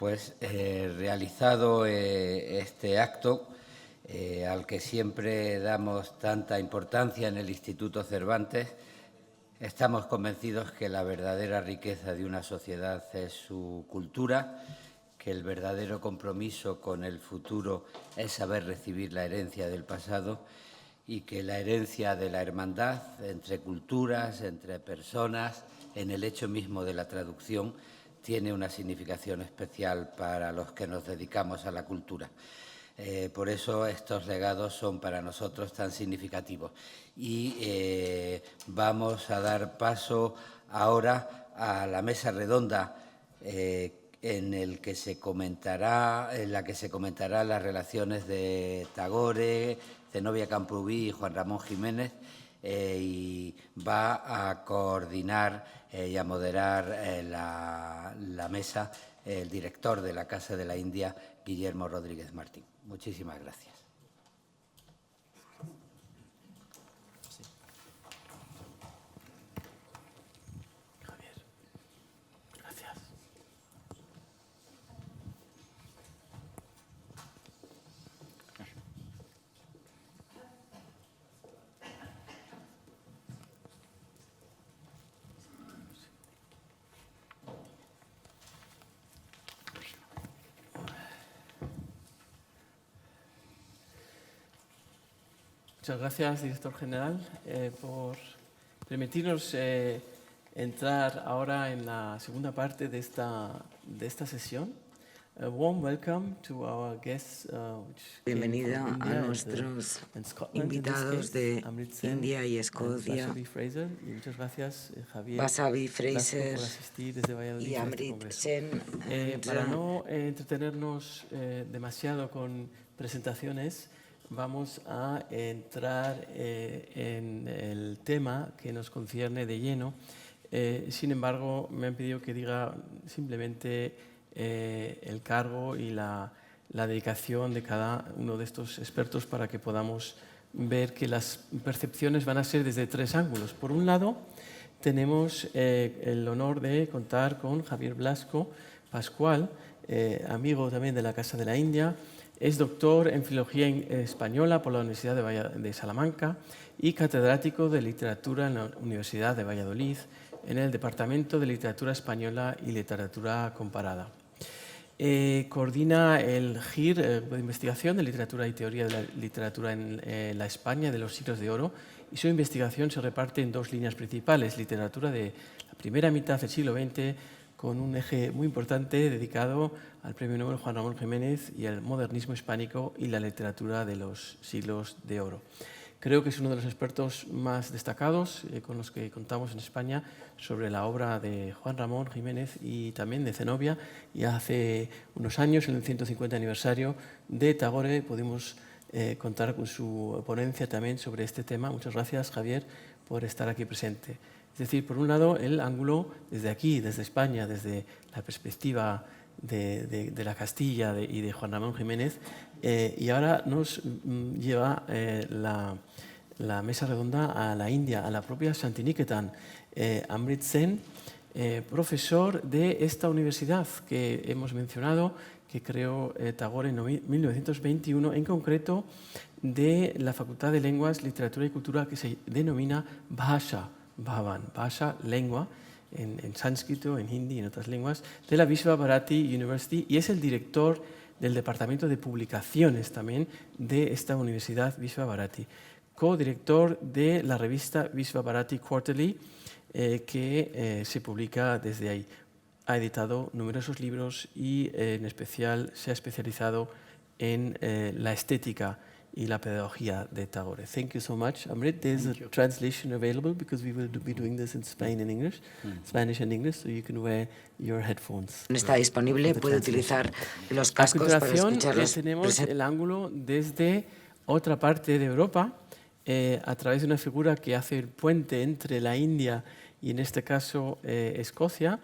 Realizado este acto, al que siempre damos tanta importancia en el Instituto Cervantes, estamos convencidos que la verdadera riqueza de una sociedad es su cultura, que el verdadero compromiso con el futuro es saber recibir la herencia del pasado y que la herencia de la hermandad entre culturas, entre personas, en el hecho mismo de la traducción, tiene una significación especial para los que nos dedicamos a la cultura. Por eso estos legados son para nosotros tan significativos. Y vamos a dar paso ahora a la mesa redonda en la que se comentará las relaciones de Tagore, Zenobia Camprubí y Juan Ramón Jiménez, y va a coordinar y a moderar la mesa el director de la Casa de la India, Guillermo Rodríguez Martín. Muchísimas gracias. Javier, gracias. Muchas gracias, director general, por permitirnos entrar ahora en la segunda parte de esta sesión. A warm welcome to our guests, Bienvenida a nuestros invitados de India y Escocia, Vasavi Fraser y Amrit Sen. Para no entretenernos demasiado con presentaciones, vamos a entrar en el tema que nos concierne de lleno. Sin embargo, me han pedido que diga simplemente el cargo y la dedicación de cada uno de estos expertos para que podamos ver que las percepciones van a ser desde tres ángulos. Por un lado, tenemos el honor de contar con Javier Blasco Pascual, amigo también de la Casa de la India. Es doctor en Filología Española por la Universidad de Salamanca y catedrático de Literatura en la Universidad de Valladolid en el Departamento de Literatura Española y Literatura Comparada. Coordina el GIR de Investigación de Literatura y Teoría de la Literatura en la España de los siglos de oro, y su investigación se reparte en dos líneas principales: literatura de la primera mitad del siglo XX, con un eje muy importante dedicado al Premio Nobel Juan Ramón Jiménez y al modernismo hispánico y la literatura de los siglos de oro. Creo que es uno de los expertos más destacados con los que contamos en España sobre la obra de Juan Ramón Jiménez y también de Zenobia. Y hace unos años, en el 150 aniversario de Tagore, pudimos contar con su ponencia también sobre este tema. Muchas gracias, Javier, por estar aquí presente. Es decir, por un lado, el ángulo desde aquí, desde España, desde la perspectiva de la Castilla y de Juan Ramón Jiménez, y ahora nos lleva la mesa redonda a la India, a la propia Shantiniketan. Amrit Sen, profesor de esta universidad que hemos mencionado, que creó Tagore en 1921, en concreto de la Facultad de Lenguas, Literatura y Cultura, que se denomina Bhasha Bhavan, Bhasha, lengua, en sánscrito, en hindi y en otras lenguas, de la Vishva Bharati University, y es el director del Departamento de Publicaciones también de esta Universidad Vishva Bharati, codirector de la revista Vishva Bharati Quarterly, que se publica desde ahí. Ha editado numerosos libros y en especial se ha especializado en la estética y la pedagogía de Tagore. Thank you so much, Amrit. There's a translation available because we will be doing this in Spain and English, Spanish and English, so you can wear your headphones. Está disponible, puede utilizar los cascos para escuchar las tenemos el ángulo desde otra parte de Europa, a través de una figura que hace el puente entre la India y, en este caso, Escocia.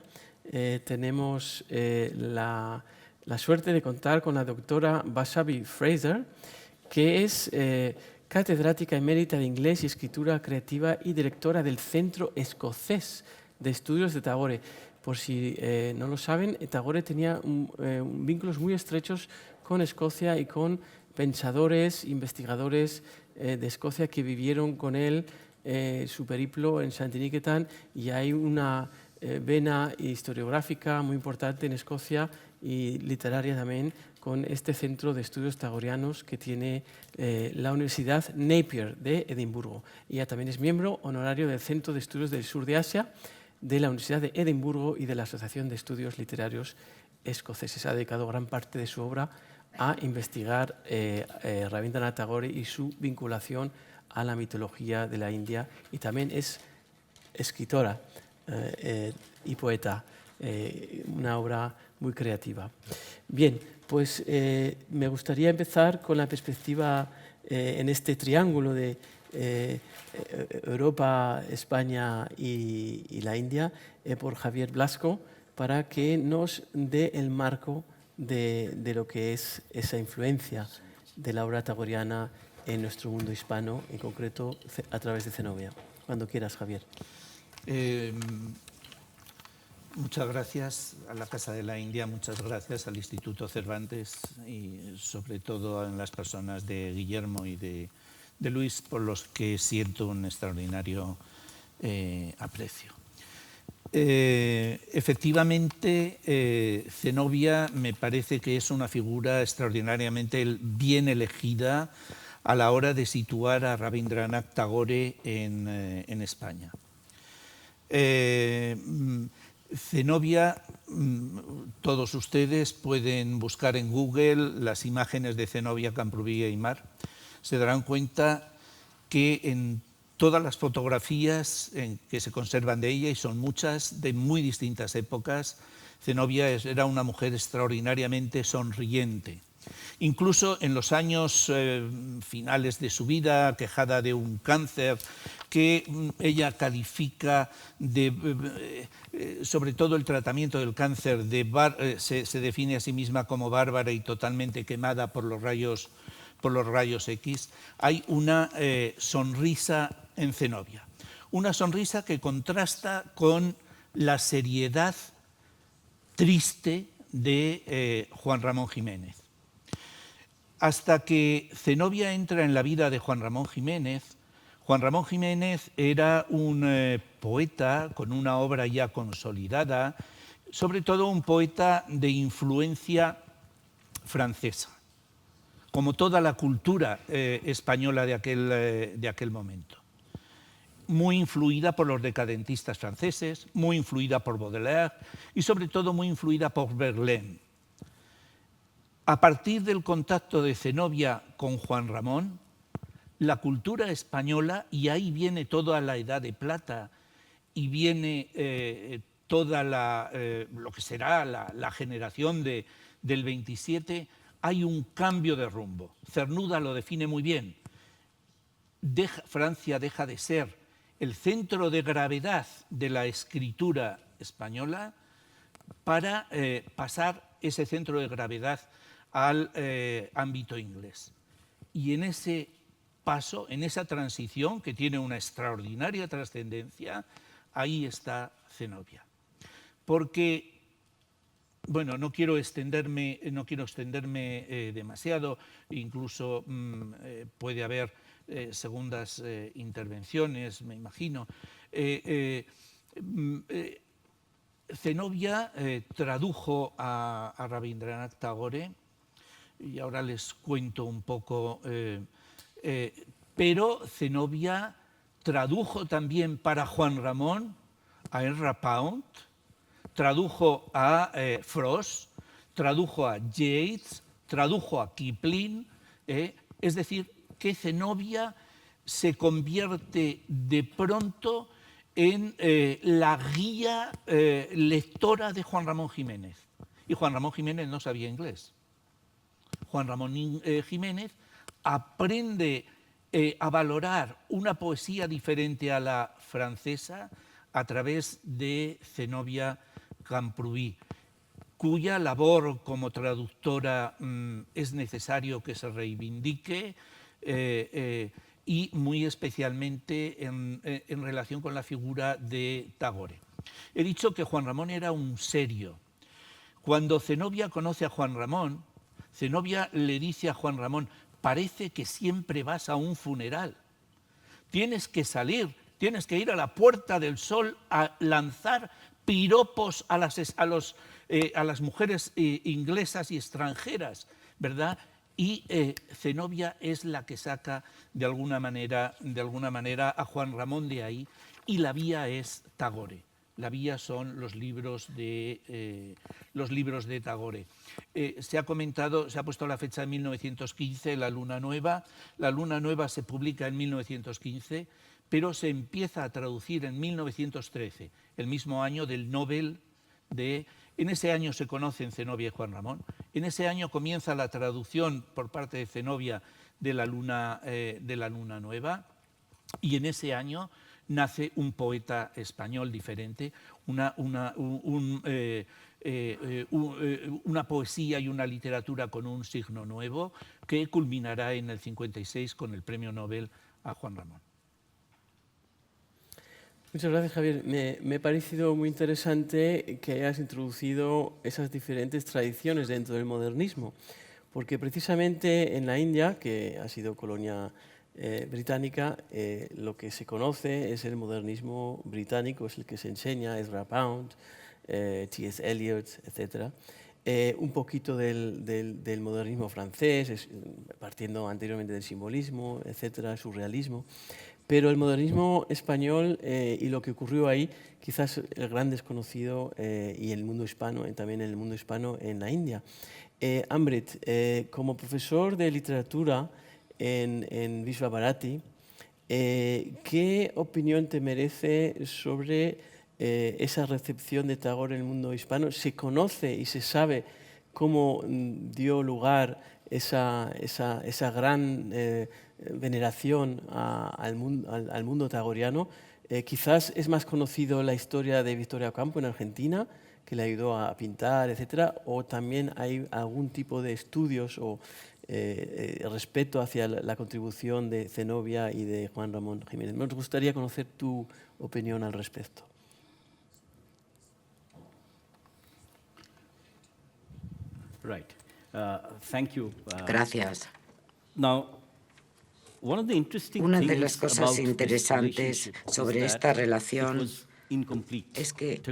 Tenemos la suerte de contar con la doctora Vasavi Fraser, que es catedrática emérita de Inglés y Escritura Creativa y directora del Centro Escocés de Estudios de Tagore. Por si no lo saben, Tagore tenía vínculos muy estrechos con Escocia y con pensadores, investigadores de Escocia que vivieron con él su periplo en Santiniquetan, y hay una vena historiográfica muy importante en Escocia y literaria también con este centro de estudios tagorianos que tiene la Universidad Napier de Edimburgo. Ella también es miembro honorario del Centro de Estudios del Sur de Asia de la Universidad de Edimburgo y de la Asociación de Estudios Literarios Escoceses. Ha dedicado gran parte de su obra a investigar Rabindranath Tagore y su vinculación a la mitología de la India, y también es escritora y poeta, una obra muy creativa. Bien, pues me gustaría empezar con la perspectiva en este triángulo de Europa, España y la India, por Javier Blasco, para que nos dé el marco de lo que es esa influencia de la obra tagoriana en nuestro mundo hispano, en concreto a través de Zenobia. Cuando quieras, Javier. Muchas gracias a la Casa de la India, muchas gracias al Instituto Cervantes y sobre todo a las personas de Guillermo y de Luis, por los que siento un extraordinario aprecio. Efectivamente, Zenobia me parece que es una figura extraordinariamente bien elegida a la hora de situar a Rabindranath Tagore en España. Zenobia, todos ustedes pueden buscar en Google las imágenes de Zenobia, Camprubí y Aymar. Se darán cuenta que en todas las fotografías que se conservan de ella, y son muchas, de muy distintas épocas, Zenobia era una mujer extraordinariamente sonriente. Incluso en los años finales de su vida, aquejada de un cáncer que ella califica sobre todo el tratamiento del cáncer, se define a sí misma como bárbara y totalmente quemada por los rayos X, hay una sonrisa en Zenobia. Una sonrisa que contrasta con la seriedad triste de Juan Ramón Jiménez. Hasta que Zenobia entra en la vida de Juan Ramón Jiménez era un poeta con una obra ya consolidada, sobre todo un poeta de influencia francesa, como toda la cultura española de aquel momento. Muy influida por los decadentistas franceses, muy influida por Baudelaire y sobre todo muy influida por Verlaine. A partir del contacto de Zenobia con Juan Ramón, la cultura española, y ahí viene toda la Edad de Plata y viene toda lo que será la generación del 27, hay un cambio de rumbo. Cernuda lo define muy bien. Francia deja de ser el centro de gravedad de la escritura española para pasar ese centro de gravedad al ámbito inglés. Y en ese paso, en esa transición que tiene una extraordinaria trascendencia, ahí está Zenobia. Porque, bueno, no quiero extenderme demasiado, incluso puede haber segundas intervenciones, me imagino. Zenobia tradujo a Rabindranath Tagore, y ahora les cuento un poco, pero Zenobia tradujo también para Juan Ramón a Ezra Pound, tradujo a Frost, tradujo a Yeats, tradujo a Kipling, es decir, que Zenobia se convierte de pronto en la guía lectora de Juan Ramón Jiménez. Y Juan Ramón Jiménez no sabía inglés. Juan Ramón Jiménez aprende a valorar una poesía diferente a la francesa a través de Zenobia Camprubí, cuya labor como traductora es necesario que se reivindique, y muy especialmente en relación con la figura de Tagore. He dicho que Juan Ramón era un serio. Cuando Zenobia conoce a Juan Ramón, Zenobia le dice a Juan Ramón: parece que siempre vas a un funeral. Tienes que salir, tienes que ir a la Puerta del Sol a lanzar piropos a las mujeres inglesas y extranjeras, ¿verdad? Y Zenobia es la que saca de alguna manera a Juan Ramón de ahí, y la vía es Tagore. La vía son los libros de Tagore. Se ha comentado, se ha puesto la fecha de 1915, La Luna Nueva. La Luna Nueva se publica en 1915, pero se empieza a traducir en 1913, el mismo año del Nobel de... En ese año se conocen Zenobia y Juan Ramón. En ese año comienza la traducción por parte de Zenobia de La Luna Nueva, y en ese año nace un poeta español diferente, una poesía y una literatura con un signo nuevo, que culminará en el 56 con el Premio Nobel a Juan Ramón. Muchas gracias, Javier. Me ha parecido muy interesante que hayas introducido esas diferentes tradiciones dentro del modernismo, porque precisamente en la India, que ha sido colonia británica, lo que se conoce es el modernismo británico, es el que se enseña, Ezra Pound, T.S. Eliot, etc. Un poquito del modernismo francés, partiendo anteriormente del simbolismo, etc., surrealismo. Pero el modernismo español y lo que ocurrió ahí, quizás el gran desconocido y el mundo hispano, también el mundo hispano en la India. Amrit, como profesor de literatura en Vishva-Bharati, ¿qué opinión te merece sobre esa recepción de Tagore en el mundo hispano? ¿Se conoce y se sabe cómo dio lugar esa gran veneración al mundo tagoriano? Quizás es más conocido la historia de Victoria Ocampo en Argentina, que le ayudó a pintar, etcétera, o también hay algún tipo de estudios o respeto hacia la contribución de Zenobia y de Juan Ramón Jiménez. Nos gustaría conocer tu opinión al respecto. Right. Thank you. Gracias. Now, una de las cosas interesantes sobre esta relación es que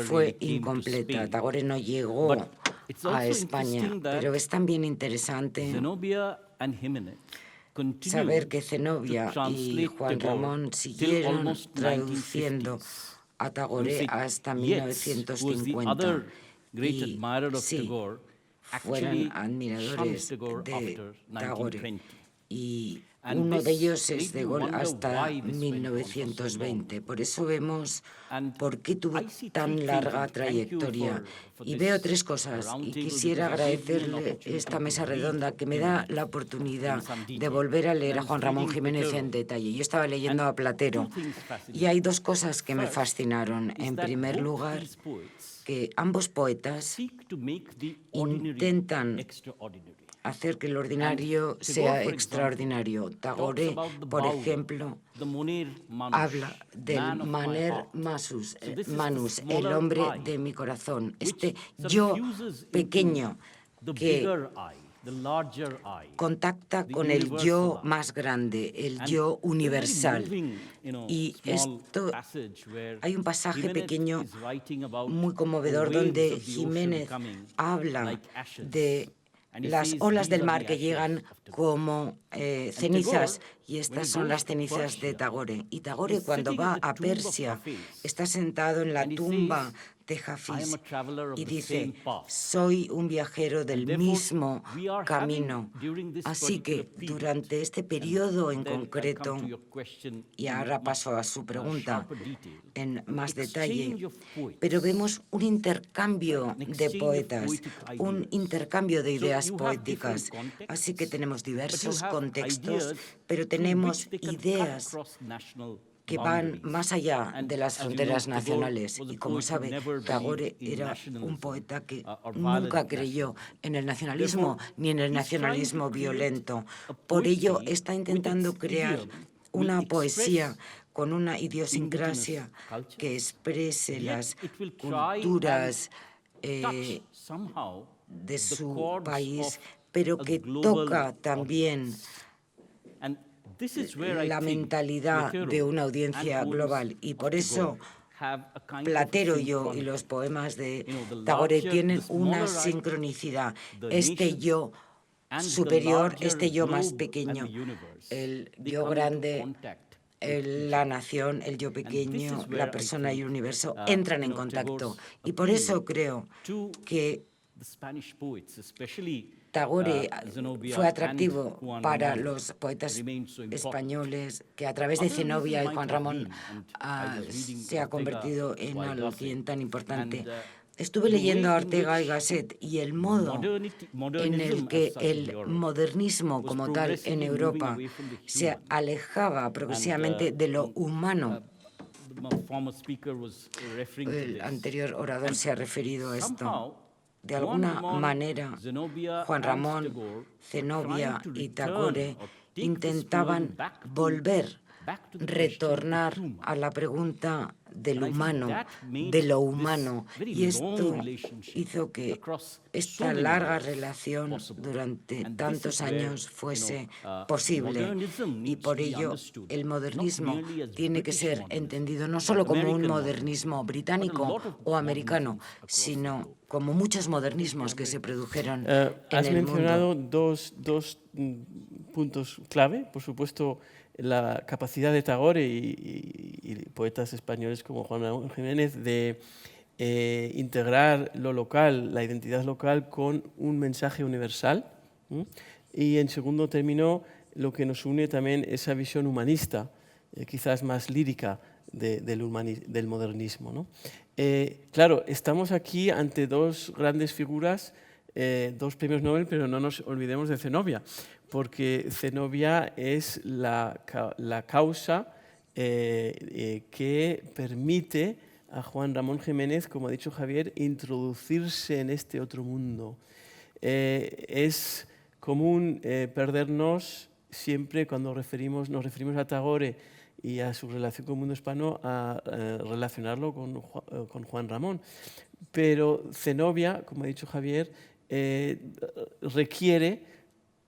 fue incompleta. Tagore no llegó a España, pero es también interesante saber que Zenobia y Juan Ramón siguieron traduciendo a Tagore hasta 1950. Y sí, fueron admiradores de Tagore. Y uno de ellos es de Gaulle hasta 1920. Por eso vemos por qué tuvo tan larga trayectoria. Y veo tres cosas, y quisiera agradecerle esta mesa redonda que me da la oportunidad de volver a leer a Juan Ramón Jiménez en detalle. Yo estaba leyendo a Platero, y hay dos cosas que me fascinaron. En primer lugar, que ambos poetas intentan hacer que lo ordinario sea extraordinario. Tagore, por ejemplo, habla del Maner Manus, el hombre de mi corazón, este yo pequeño que contacta con el yo más grande, el yo universal. Y esto, hay un pasaje pequeño muy conmovedor donde Jiménez habla de las olas del mar que llegan como cenizas, y estas son las cenizas de Tagore. Y Tagore, cuando va a Persia, está sentado en la tumba de Hafiz y dice: soy un viajero del mismo camino. Así que durante este periodo en concreto, y ahora paso a su pregunta en más detalle, pero vemos un intercambio de poetas, un intercambio de ideas poéticas. Así que tenemos diversos contextos, pero tenemos ideas que van más allá de las fronteras nacionales. Y como sabe, Tagore era un poeta que nunca creyó en el nacionalismo ni en el nacionalismo violento. Por ello está intentando crear una poesía con una idiosincrasia que exprese las culturas de su país, pero que toca también la mentalidad de una audiencia global. Y por eso Platero y los poemas de Tagore tienen una sincronicidad. Este yo superior, este yo más pequeño, el yo grande, la nación, el yo pequeño, la persona y el universo entran en contacto. Y por eso creo que Tagore fue atractivo para los poetas españoles, que a través de Zenobia y Juan Ramón se ha convertido en alguien tan importante. Estuve leyendo a Ortega y Gasset y el modo en el que el modernismo como tal en Europa se alejaba progresivamente de lo humano. El anterior orador se ha referido a esto. De alguna manera, Juan Ramón, Zenobia y Tagore intentaban retornar a la pregunta del humano, de lo humano, y esto hizo que esta larga relación durante tantos años fuese posible, y por ello el modernismo tiene que ser entendido no solo como un modernismo británico o americano, sino como muchos modernismos que se produjeron en el mundo. Has mencionado dos puntos clave, por supuesto, la capacidad de Tagore y poetas españoles como Juan Ramón Jiménez de integrar lo local, la identidad local, con un mensaje universal. Y en segundo término, lo que nos une también esa visión humanista, quizás más lírica del modernismo, ¿no? Claro, estamos aquí ante dos grandes figuras, dos premios Nobel, pero no nos olvidemos de Zenobia, porque Zenobia es la causa que permite a Juan Ramón Jiménez, como ha dicho Javier, introducirse en este otro mundo. Es común perdernos siempre cuando nos referimos a Tagore y a su relación con el mundo hispano, a relacionarlo con Juan Ramón. Pero Zenobia, como ha dicho Javier, requiere,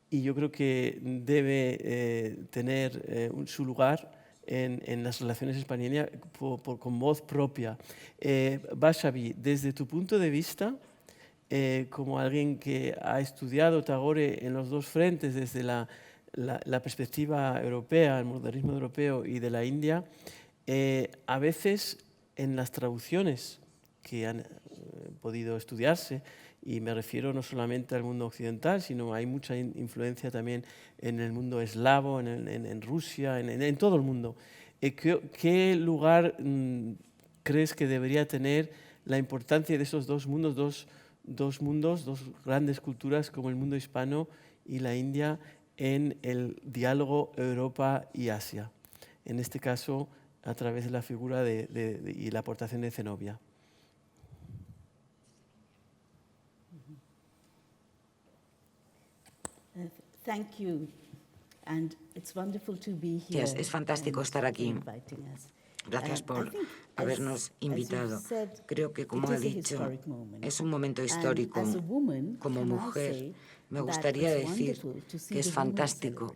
y yo creo que debe tener su lugar en las relaciones hispanianas con voz propia. Vasavi, desde tu punto de vista, como alguien que ha estudiado Tagore en los dos frentes, desde la perspectiva europea, el modernismo europeo y de la India, a veces en las traducciones que han podido estudiarse, y me refiero no solamente al mundo occidental, sino hay mucha influencia también en el mundo eslavo, en Rusia, en todo el mundo. ¿Qué lugar crees que debería tener la importancia de esos dos mundos, dos grandes culturas como el mundo hispano y la India en el diálogo Europa y Asia? En este caso, a través de la figura y la aportación de Zenobia. Thank you. And it's wonderful to be here. Es fantástico estar aquí. Gracias por habernos invitado. Creo que, como ha dicho, es un momento histórico. Como mujer, me gustaría decir que es fantástico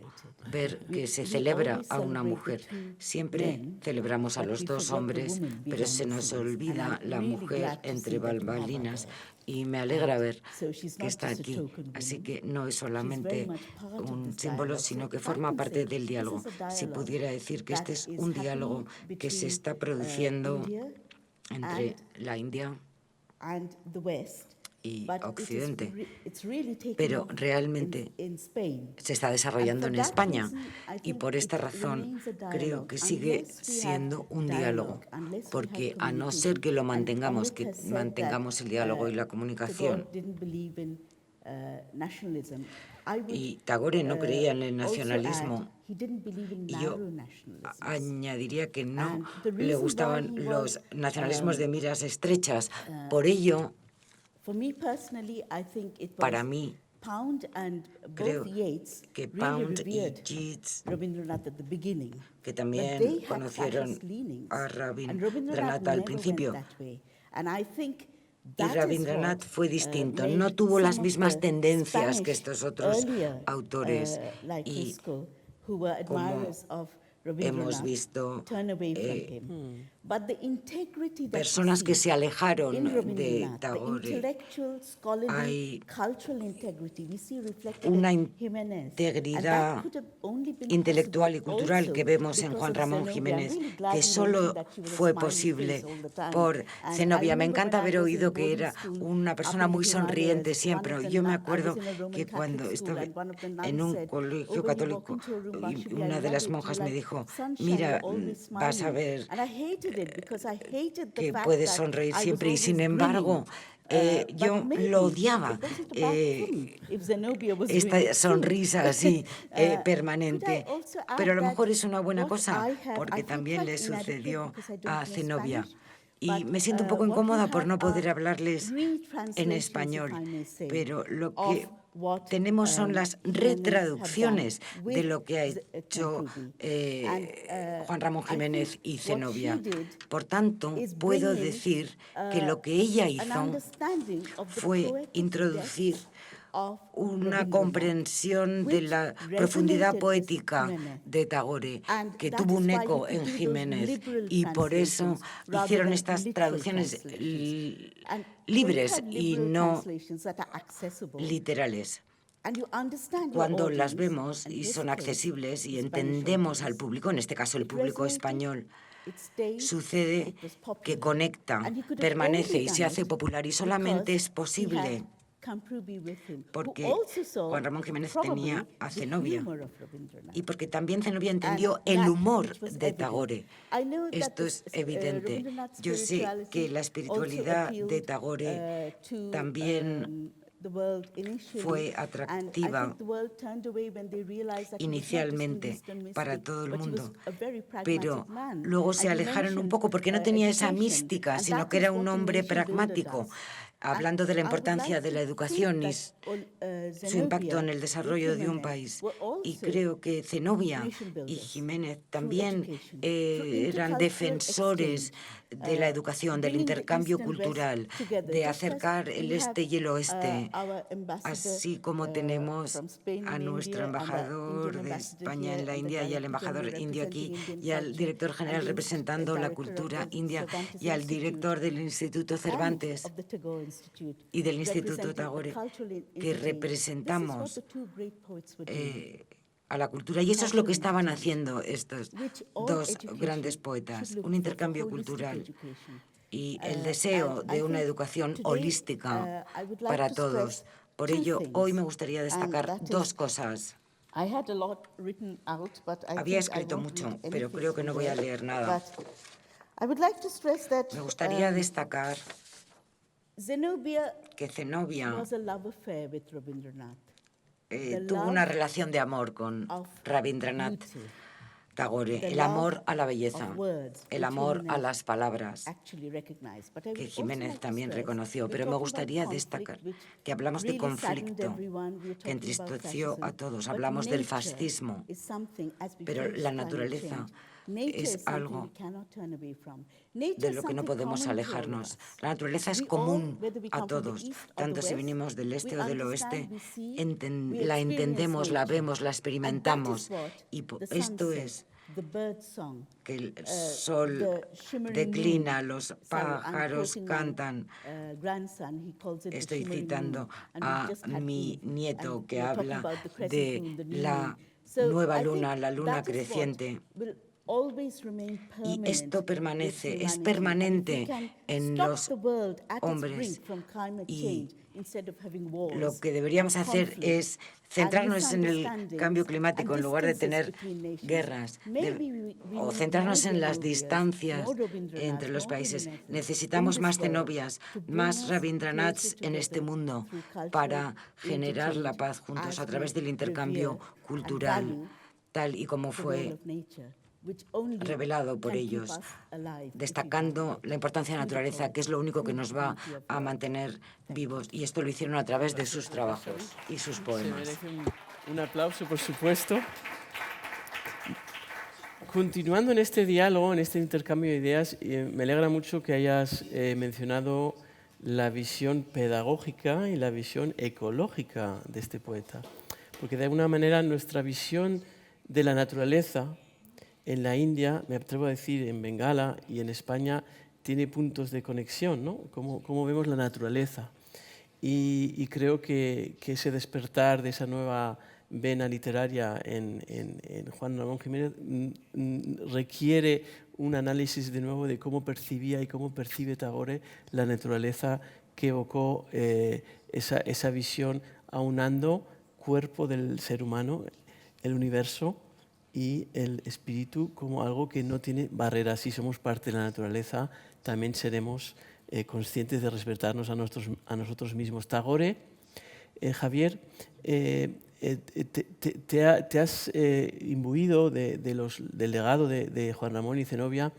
ver que se celebra a una mujer. Siempre celebramos a los dos hombres, pero se nos olvida la mujer entre bambalinas, y me alegra ver que está aquí. Así que no es solamente un símbolo, sino que forma parte del diálogo. Si pudiera decir que este es un diálogo que se está produciendo entre la India y Occidente, pero realmente se está desarrollando en España, y por esta razón creo que sigue siendo un diálogo, porque a no ser que lo mantengamos, que mantengamos el diálogo y la comunicación. Y Tagore no creía en el nacionalismo, y yo añadiría que no le gustaban los nacionalismos de miras estrechas. Por ello, para mí, Pound and Creo both Yeats que really Pound y revered Yeats, Rabindranath at the beginning. que But they también had conocieron fascist leanings, a and Rabindranath Rabindranath al never principio. went that way. And I think Y that is Rabindranath what fue distinto, no made tuvo las some of mismas the tendencias que Spanish estos otros earlier, autores. like Y Cusco, who were como admirers of hemos Rabindranath, visto, turn away from him. But the integrity that we personas que see se alejaron in de Rabindranath, the Tagore, intellectual, scholarly, hay cultural integrity we see reflected una in Jiménez. And integridad that could have only been intelectual y possible cultural also que vemos en because Juan of Ramón Zenobia. I'm Jiménez, really glad que you solo mentioned that she was a fue smiley posible face all the time. por And I Zenobia. Me remember encanta when I haber was in oído que boarding era school una up persona in the muy sonriente Himalayas, siempre. one of Yo me I acuerdo was in a Roman que cuando Catholic school, estuve and one of the nuns en un said, colegio when you walk católico into a room, y Bashabi, I una de love las it. monjas You're me like dijo, sunshine, you're mira, always vas a smiling. ver And I hated it because I hated the que fact puedes that sonreír I was siempre y always sin embargo grinning. yo But maybe lo odiaba, it wasn't about him, if Zenobia was doing esta it too. sonrisa así Could I permanente. also Pero a add lo that mejor es una buena what cosa, I have, porque I feel también quite le inadequate sucedió because I don't a know Zenobia. Spanish, Y but me siento un poco what we incómoda por have no poder are hablarles en retranslations, español, if I may say, pero lo of que what tenemos son las Jiménez had retraducciones done de with lo que ha hecho Camprubí. And Juan Ramón I Jiménez think y what Zenobia. she did Por tanto, is puedo bring in, decir que lo que ella an hizo understanding of the fue poetic introducir depths of una Rabindranath, comprensión de which la profundidad resonated with poética Jiménez. de Tagore, And que that tuvo is un why he eco could en do those Jiménez, liberal y por eso translations rather hicieron than estas literal traducciones translations. And when you libres have y liberal no translations that are accessible, literales. and you understand your Cuando las audience, vemos and y in this son case, accesibles y the Spanish entendemos al audience, público, en este caso el it público resonated, español, it stayed, sucede it was que popular. conecta, And he could have permanece only y se done hace it popular, y solamente es because he posible had Camprubí with him, who porque also saw Juan Ramón Jiménez probably tenía a the Zenobia humor of Rabindranath. y porque también Zenobia entendió And el that humor which was de evident. Tagore. I know that Esto es evidente. Rabindranath's Yo sé que la spirituality espiritualidad also de appealed, Tagore to, también the world initially, fue and I atractiva think the world turned away when they realized that inicialmente he was not just an Eastern para mystic, todo el but he was mundo, a very pragmatic pero man. luego se And he alejaron un mentioned, poco porque no tenía esa education, mística, and sino that que is era what un a hombre nation builder pragmático, does. hablando de la And I would importancia like de la to educación y think that, su impacto en Zenobia el desarrollo y de un Jiménez país. were Y also creo que Zenobia nation y builders Jiménez through también education, through eran intercultural defensores de la educación, del bringing the intercambio East and West cultural, together, de just as acercar el we este have, y el oeste, our ambassador, así como tenemos from Spain a in nuestro India, and the embajador Indian de ambassador España here, en la and the India y al director embajador general indio aquí representing Indian y al culture, director and general the representando la director of cultura the india Cervantes y al Institute, director del Instituto and Cervantes of the Tagore Institute, y del Instituto representing a Tagore, cultural que interchange. This is what representamos the two great poets were doing. a la cultura. Y eso es lo que Cultural estaban interchange, haciendo estos which all dos education grandes should poetas, look un for, intercambio holistic cultural education. y el And deseo I de una think educación today, holística I would like para to todos. stress Por two ello, things, hoy me gustaría and destacar that dos is, cosas. I had a lot written out, but I Había think I escrito won't mucho, read pero anything creo que from no voy a there. leer nada. But I would like to stress that Me gustaría destacar Zenobia que Zenobia was a love affair with Rabindranath. The tuvo love una relación de amor con of Rabindranath beauty, Tagore, the el love amor a la belleza, of words, el which amor a Jiménez las palabras, actually recognized. But I que would also Jiménez like to también stress, reconoció. we're Pero me talking about gustaría conflict, destacar which que hablamos de really saddened conflicto, everyone. We were que talking about entristeció fascism. a todos. But Hablamos del nature fascismo, is something, as we pero face la climate naturaleza change, nature es is something algo we cannot turn away from. Nature de is lo que no something podemos common to all of alejarnos. us. La naturaleza es We all, común whether we a come from the todos, east or the tanto si west, venimos del este we o del understand, oeste, we see, we la experience entendemos, la nature. vemos, la And that experimentamos. is what Y the esto sunset, es the bird song, que el sol the shimmering declina, moon. los Sorry, I'm pájaros quoting cantan. my grandson. He calls it the Estoy shimmering citando moon. And we a just had mi Eid, nieto and que we were talking habla about the crescent de moon, the new la moon. So nueva I luna, think la luna that is what creciente. will always remain Y permanent esto with permanece, es humanity. And if we permanente can en stop los the world at its hombres. brink from climate Y change, instead of having wars, lo que deberíamos and hacer conflict, es and centrarnos en el misunderstandings cambio climático and en lugar de distances tener between nations. guerras, Maybe we o need centrarnos more en las Zenobias, distancias more Rabindranaths, entre los more países. Jimenezes Necesitamos in más this world Zenobias, to bring más us Rabindranaths closer en este together mundo through cultural para generar la paz interchange juntos a as través we del intercambio revere and cultural, value tal y como the role fue of nature. revelado por ellos, destacando la importancia de la naturaleza, que es lo único que nos va a mantener vivos. Y esto lo hicieron a través de sus trabajos y sus poemas. Se merece un aplauso, por supuesto. Continuando en este diálogo, en este intercambio de ideas, me alegra mucho que hayas mencionado la visión pedagógica y la visión ecológica de este poeta, porque de alguna manera nuestra visión de la naturaleza en la India, me atrevo a decir en Bengala y en España, tiene puntos de conexión, ¿no? Cómo vemos la naturaleza. Y creo que ese despertar de esa nueva vena literaria en Juan Ramón Jiménez requiere un análisis de nuevo de cómo percibía y cómo percibe Tagore la naturaleza que evocó esa visión aunando cuerpo del ser humano, el universo y el espíritu como algo que no tiene barreras. Si somos parte de la naturaleza, también seremos conscientes de respetarnos a nosotros mismos. Tagore, Javier, te has imbuido del legado de Juan Ramón y Zenobia.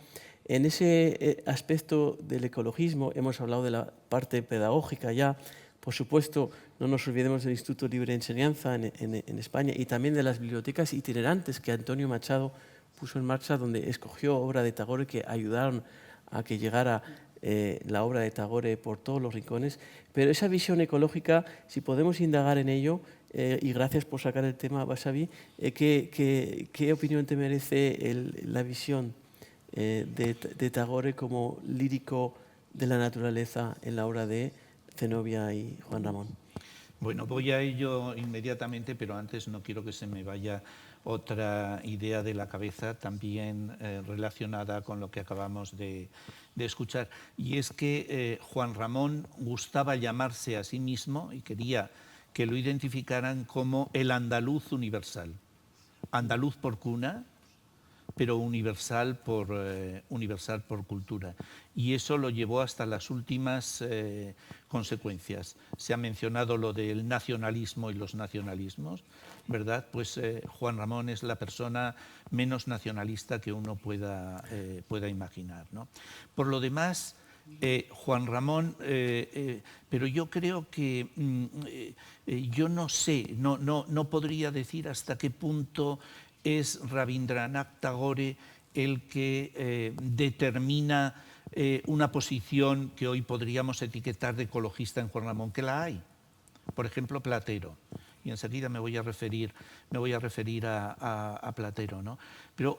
En ese aspecto del ecologismo hemos hablado de la parte pedagógica ya. Por supuesto, no nos olvidemos del Instituto Libre de Enseñanza en España y también de las bibliotecas itinerantes que Antonio Machado puso en marcha, donde escogió obra de Tagore que ayudaron a que llegara la obra de Tagore por todos los rincones. Pero esa visión ecológica, si podemos indagar en ello, y gracias por sacar el tema, Vasavi, ¿qué opinión te merece la visión de Tagore como lírico de la naturaleza en la obra de Zenobia y Juan Ramón? Bueno, voy a ello inmediatamente, pero antes no quiero que se me vaya otra idea de la cabeza también relacionada con lo que acabamos de escuchar. Y es que Juan Ramón gustaba llamarse a sí mismo y quería que lo identificaran como el andaluz universal. Andaluz por cuna, pero universal por cultura. Y eso lo llevó hasta las últimas consecuencias. Se ha mencionado lo del nacionalismo y los nacionalismos, ¿verdad? Pues Juan Ramón es la persona menos nacionalista que uno pueda imaginar, ¿no? Por lo demás, Juan Ramón, pero yo creo que yo no sé, no podría decir hasta qué punto es Rabindranath Tagore el que determina una posición que hoy podríamos etiquetar de ecologista en Juan Ramón, que la hay. Por ejemplo, Platero. Y enseguida me voy a referir a Platero, ¿no? Pero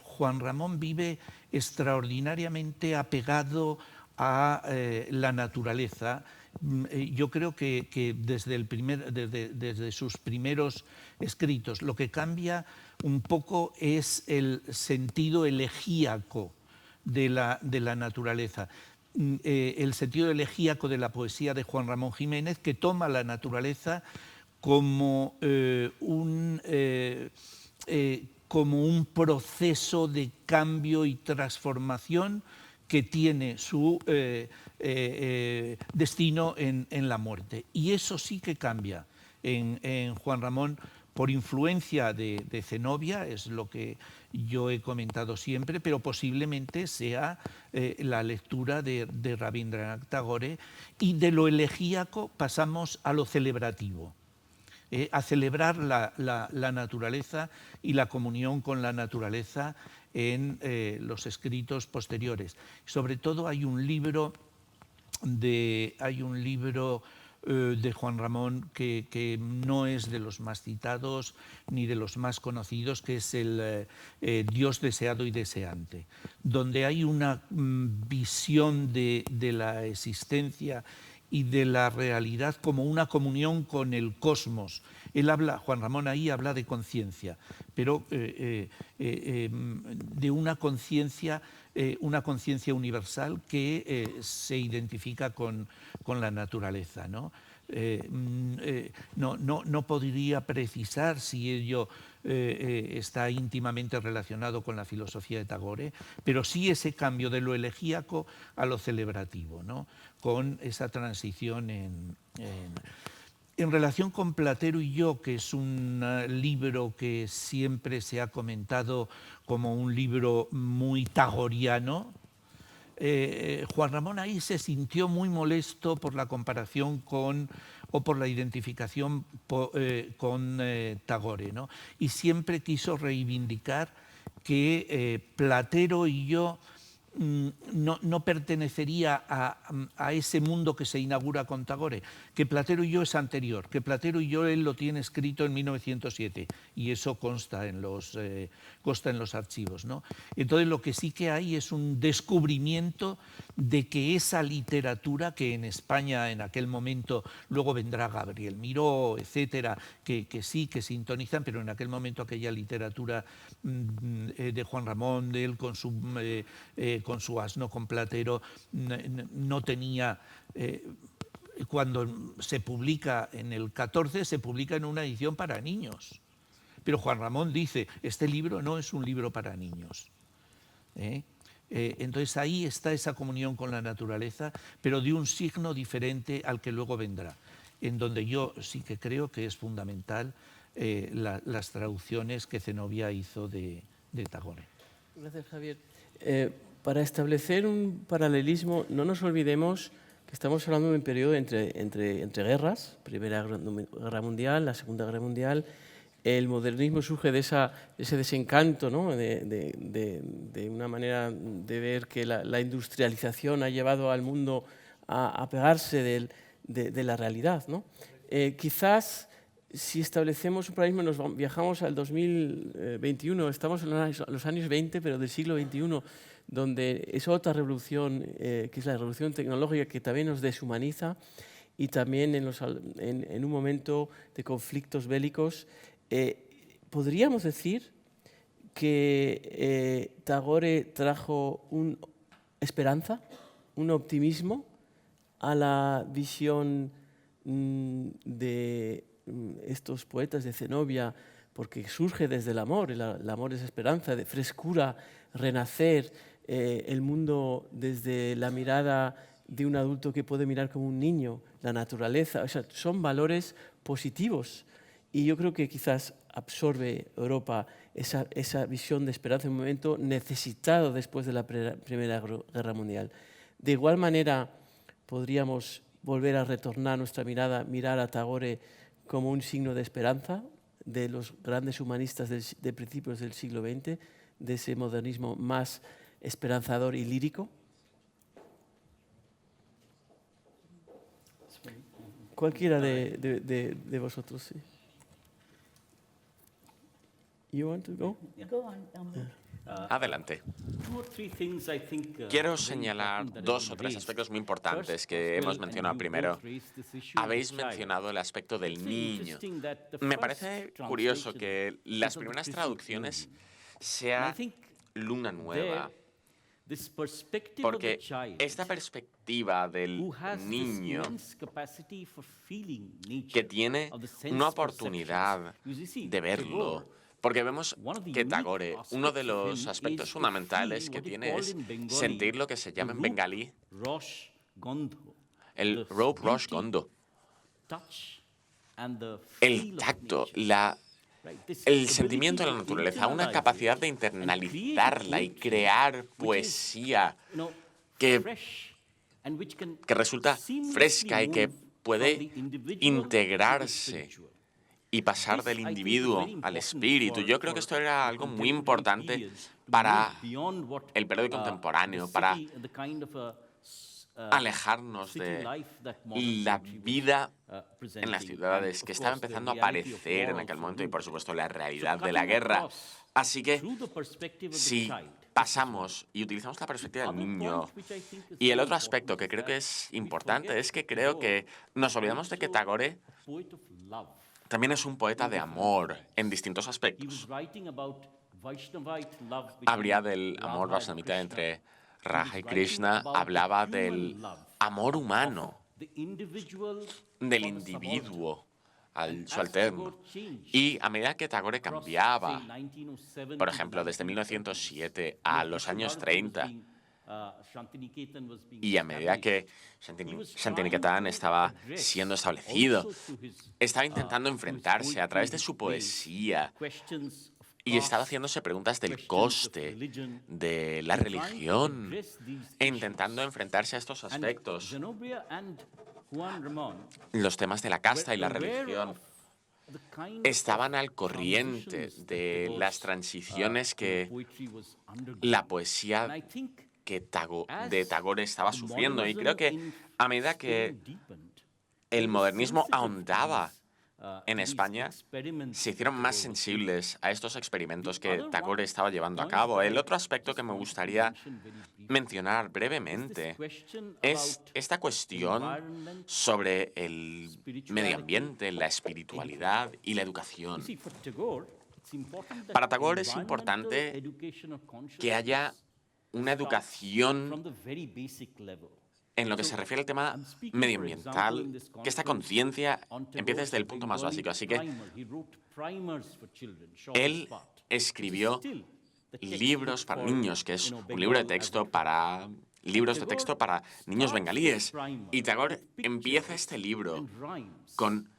Juan Ramón vive extraordinariamente apegado a la naturaleza. Yo creo que desde sus primeros escritos lo que cambia un poco es el sentido elegíaco de la naturaleza. El sentido elegíaco de la poesía de Juan Ramón Jiménez, que toma la naturaleza como un proceso de cambio y transformación que tiene su destino en la muerte. Y eso sí que cambia en Juan Ramón por influencia de Zenobia, es lo que yo he comentado siempre, pero posiblemente sea la lectura de Rabindranath Tagore, y de lo elegíaco pasamos a lo celebrativo. A celebrar la naturaleza y la comunión con la naturaleza en los escritos posteriores. Sobre todo hay un libro de Juan Ramón que no es de los más citados ni de los más conocidos, que es el Dios deseado y deseante, donde hay una visión de la existencia y de la realidad como una comunión con el cosmos. Juan Ramón ahí habla de conciencia, pero de una conciencia universal que se identifica con la naturaleza, ¿no? No podría precisar si ello está íntimamente relacionado con la filosofía de Tagore, pero sí ese cambio de lo elegíaco a lo celebrativo, ¿no? Con esa transición En relación con Platero y yo, que es un libro que siempre se ha comentado como un libro muy tagoriano, Juan Ramón ahí se sintió muy molesto por la comparación con, o por la identificación con Tagore, ¿no? Y siempre quiso reivindicar que Platero y yo no pertenecería a ese mundo que se inaugura con Tagore, que Platero y yo es anterior, que Platero y yo él lo tiene escrito en 1907 y eso consta en los archivos, ¿no? Entonces lo que sí que hay es un descubrimiento de que esa literatura que en España en aquel momento, luego vendrá Gabriel Miró, etcétera, que sí, que sintonizan, pero en aquel momento aquella literatura de Juan Ramón, de él con su asno, con Platero, no tenía... cuando se publica en el 14, se publica en una edición para niños. Pero Juan Ramón dice, este libro no es un libro para niños. Entonces ahí está esa comunión con la naturaleza, pero de un signo diferente al que luego vendrá, en donde yo sí que creo que es fundamental las traducciones que Zenobia hizo de Tagore. Gracias, Javier. Para establecer un paralelismo, no nos olvidemos que estamos hablando de un periodo entre guerras, Primera Guerra Mundial, la Segunda Guerra Mundial. El modernismo surge de ese desencanto, ¿no? de una manera de ver que la industrialización ha llevado al mundo a pegarse de la realidad, ¿no? Quizás si establecemos un paralelismo, viajamos al 2021, estamos en los años 20, pero del siglo XXI, donde es otra revolución, que es la revolución tecnológica, que también nos deshumaniza, y también en un momento de conflictos bélicos. ¿Podríamos decir que Tagore trajo una esperanza, un optimismo a la visión de estos poetas de Zenobia, porque surge desde el amor es esperanza, de frescura, renacer, el mundo desde la mirada de un adulto que puede mirar como un niño, la naturaleza, o sea, son valores positivos. Y yo creo que quizás absorbe Europa esa visión de esperanza en un momento necesitado después de la Primera Guerra Mundial. De igual manera, podríamos volver a retornar nuestra mirada, mirar a Tagore como un signo de esperanza de los grandes humanistas de principios del siglo XX, de ese modernismo más esperanzador y lírico. Cualquiera de vosotros, sí. You want to go? Go on. Adelante. Quiero señalar dos o tres aspectos muy importantes que hemos mencionado primero. Habéis mencionado el aspecto del niño. Me parece curioso que las primeras traducciones sea Luna Nueva, porque esta perspectiva del niño que tiene una oportunidad de verlo, porque vemos que Tagore, uno de los aspectos fundamentales que tiene es sentir lo que se llama en bengalí el Roop Rosh Gondo, el tacto, el sentimiento de la naturaleza, una capacidad de internalizarla y crear poesía que resulta fresca y que puede integrarse y pasar del individuo al espíritu. Yo creo que esto era algo muy importante para el periodo contemporáneo, para alejarnos de la vida en las ciudades que estaba empezando a aparecer en aquel momento y, por supuesto, la realidad de la guerra. Así que si pasamos y utilizamos la perspectiva del niño, y el otro aspecto que creo que es importante es que creo que nos olvidamos de que Tagore también es un poeta de amor en distintos aspectos. Habría del amor vaisnavita entre Radha y Krishna, hablaba del amor humano, del individuo al subalterno. Y a medida que Tagore cambiaba, por ejemplo, desde 1907 a los años 30, Y a medida que Shantiniketan estaba siendo establecido, estaba intentando enfrentarse a través de su poesía y estaba haciéndose preguntas del coste de la religión e intentando enfrentarse a estos aspectos. Los temas de la casta y la religión estaban al corriente de las transiciones que la poesía de Tagore estaba sufriendo. Y creo que a medida que el modernismo ahondaba en España, se hicieron más sensibles a estos experimentos que Tagore estaba llevando a cabo. El otro aspecto que me gustaría mencionar brevemente es esta cuestión sobre el medio ambiente, la espiritualidad y la educación. Para Tagore es importante que haya una educación en lo que se refiere al tema medioambiental, que esta conciencia empiece desde el punto más básico. Así que él escribió libros para niños, que es un libro de texto para libros de texto para niños bengalíes. Y Tagore empieza este libro con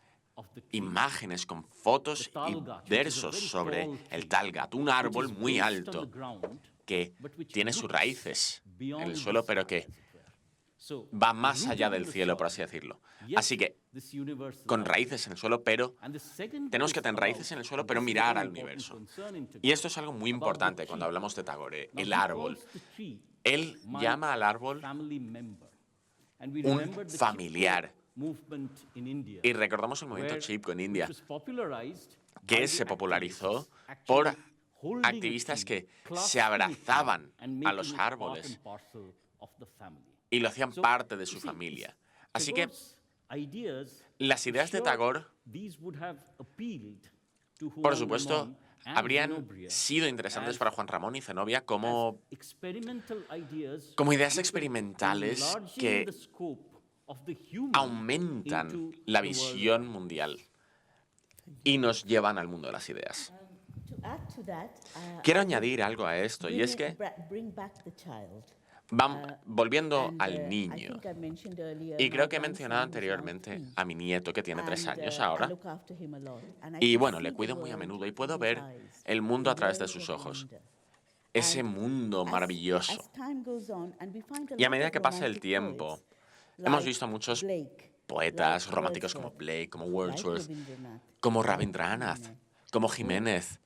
imágenes, con fotos y versos sobre el talgat, un árbol muy alto que tiene sus raíces en el suelo, pero que va más allá del cielo, por así decirlo. Así que, con raíces en el suelo, pero tenemos que tener raíces en el suelo, pero mirar al universo. Y esto es algo muy importante cuando hablamos de Tagore, el árbol. Él llama al árbol un familiar. Y recordamos el movimiento Chipko en India, que se popularizó por activistas que se abrazaban a los árboles y lo hacían parte de su familia. Así que las ideas de Tagore, por supuesto, habrían sido interesantes para Juan Ramón y Zenobia como ideas experimentales que aumentan la visión mundial y nos llevan al mundo de las ideas. Quiero añadir algo a esto, y es que volviendo al niño, y creo que he mencionado anteriormente a mi nieto, que tiene 3 años ahora, y bueno, le cuido muy a menudo y puedo ver el mundo a través de sus ojos, ese mundo maravilloso. Y a medida que pasa el tiempo, hemos visto muchos poetas románticos como Blake, como Wordsworth, como Rabindranath, como Jiménez,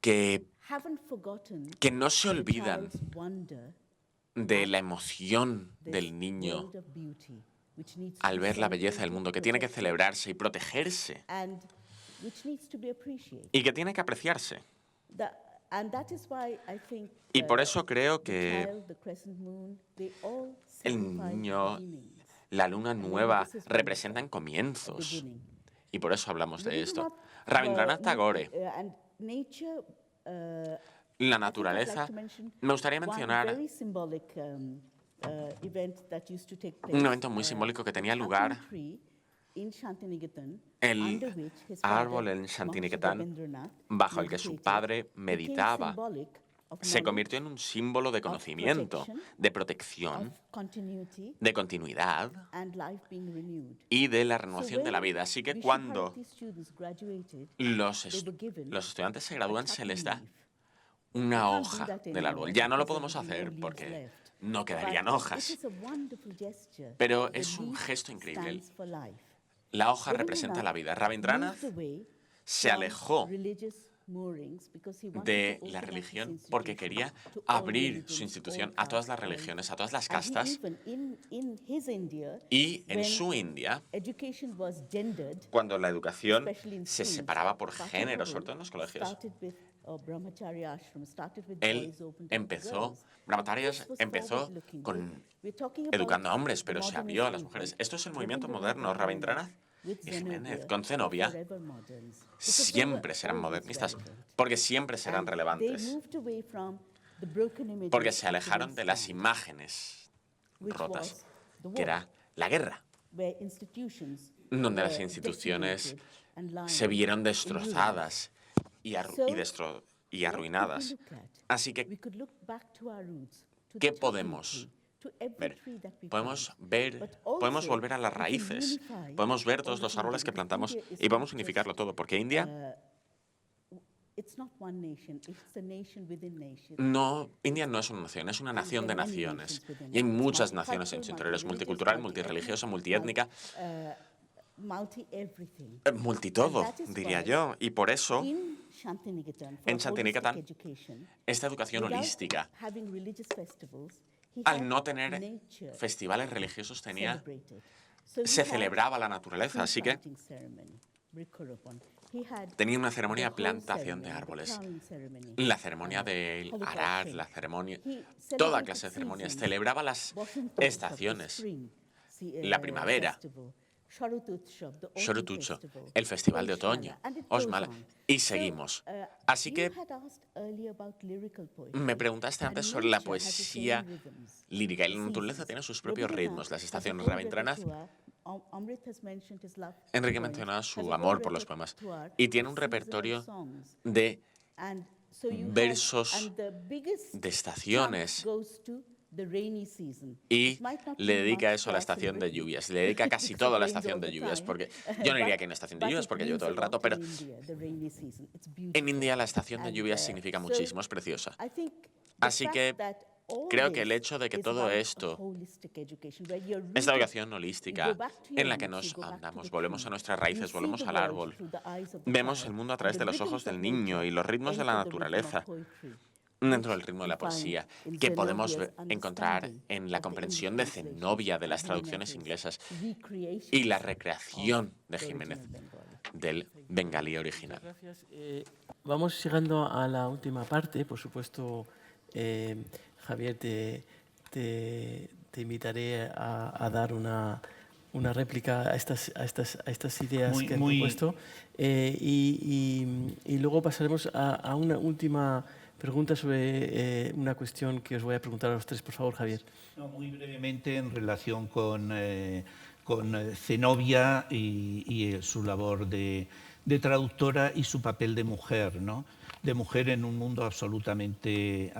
que no se olvidan de la emoción del niño al ver la belleza del mundo, que tiene que celebrarse y protegerse y que tiene que apreciarse. Y por eso creo que el niño, la luna nueva, representan comienzos. Y por eso hablamos de esto. Rabindranath Tagore, la naturaleza. Me gustaría mencionar un evento muy simbólico que tenía lugar. El árbol en Shantiniketan, bajo el que su padre meditaba, se convirtió en un símbolo de conocimiento, de protección, de continuidad y de la renovación de la vida. Así que cuando los estudiantes se gradúan, se les da una hoja del árbol. Ya no lo podemos hacer porque no quedarían hojas, pero es un gesto increíble. La hoja representa la vida. Rabindranath se alejó de la religión porque quería abrir su institución a todas las religiones, a todas las castas. Y en su India, cuando la educación se separaba por género, sobre todo en los colegios, él Brahmacharyas empezó educando a hombres, pero se abrió a las mujeres. Esto es el movimiento moderno. Rabindranath y Jiménez con Zenobia siempre serán modernistas, porque siempre serán relevantes, porque se alejaron de las imágenes rotas, que era la guerra, donde las instituciones se vieron destrozadas y y arruinadas. Así que, ¿qué podemos ver? Podemos volver a las raíces, podemos ver todos los árboles que plantamos y podemos unificarlo todo, porque India no es una nación, es una nación de naciones. Y hay muchas naciones en su interior, es multicultural, multirreligiosa, multiétnica, multitodo, diría yo. Y por eso, en Shantiniketan, esta educación holística, al no tener festivales religiosos, se celebraba la naturaleza, así que tenía una ceremonia de plantación de árboles, la ceremonia del arar, toda clase de ceremonias. Celebraba las estaciones, la primavera, Sharad Utsav, el festival de otoño, Osmala, y seguimos. Así que me preguntaste antes sobre la poesía lírica, y la naturaleza tiene sus propios ritmos, las estaciones. Rabindranath, Enrique mencionaba su amor por los poemas y tiene un repertorio de versos de estaciones y le dedica eso a la estación de lluvias, le dedica casi todo a la estación de lluvias, porque yo no diría que hay una estación de lluvias porque llueve todo el rato, pero en India la estación de lluvias significa muchísimo, es preciosa. Así que creo que el hecho de que todo esto, esta educación holística en la que nos andamos, volvemos a nuestras raíces, volvemos al árbol, vemos el mundo a través de los ojos del niño y los ritmos de la naturaleza, dentro del ritmo de la poesía, que podemos encontrar en la comprensión de Zenobia de las traducciones inglesas y la recreación de Jiménez del bengalí original. Gracias. Vamos llegando a la última parte. Por supuesto, Javier, te invitaré a dar una réplica a estas ideas que han propuesto. Y luego pasaremos a una última pregunta sobre una cuestión que os voy a preguntar a los tres. Por favor, Javier. No, muy brevemente en relación con Zenobia y su labor de traductora y su papel de mujer, ¿no? De mujer en un mundo absolutamente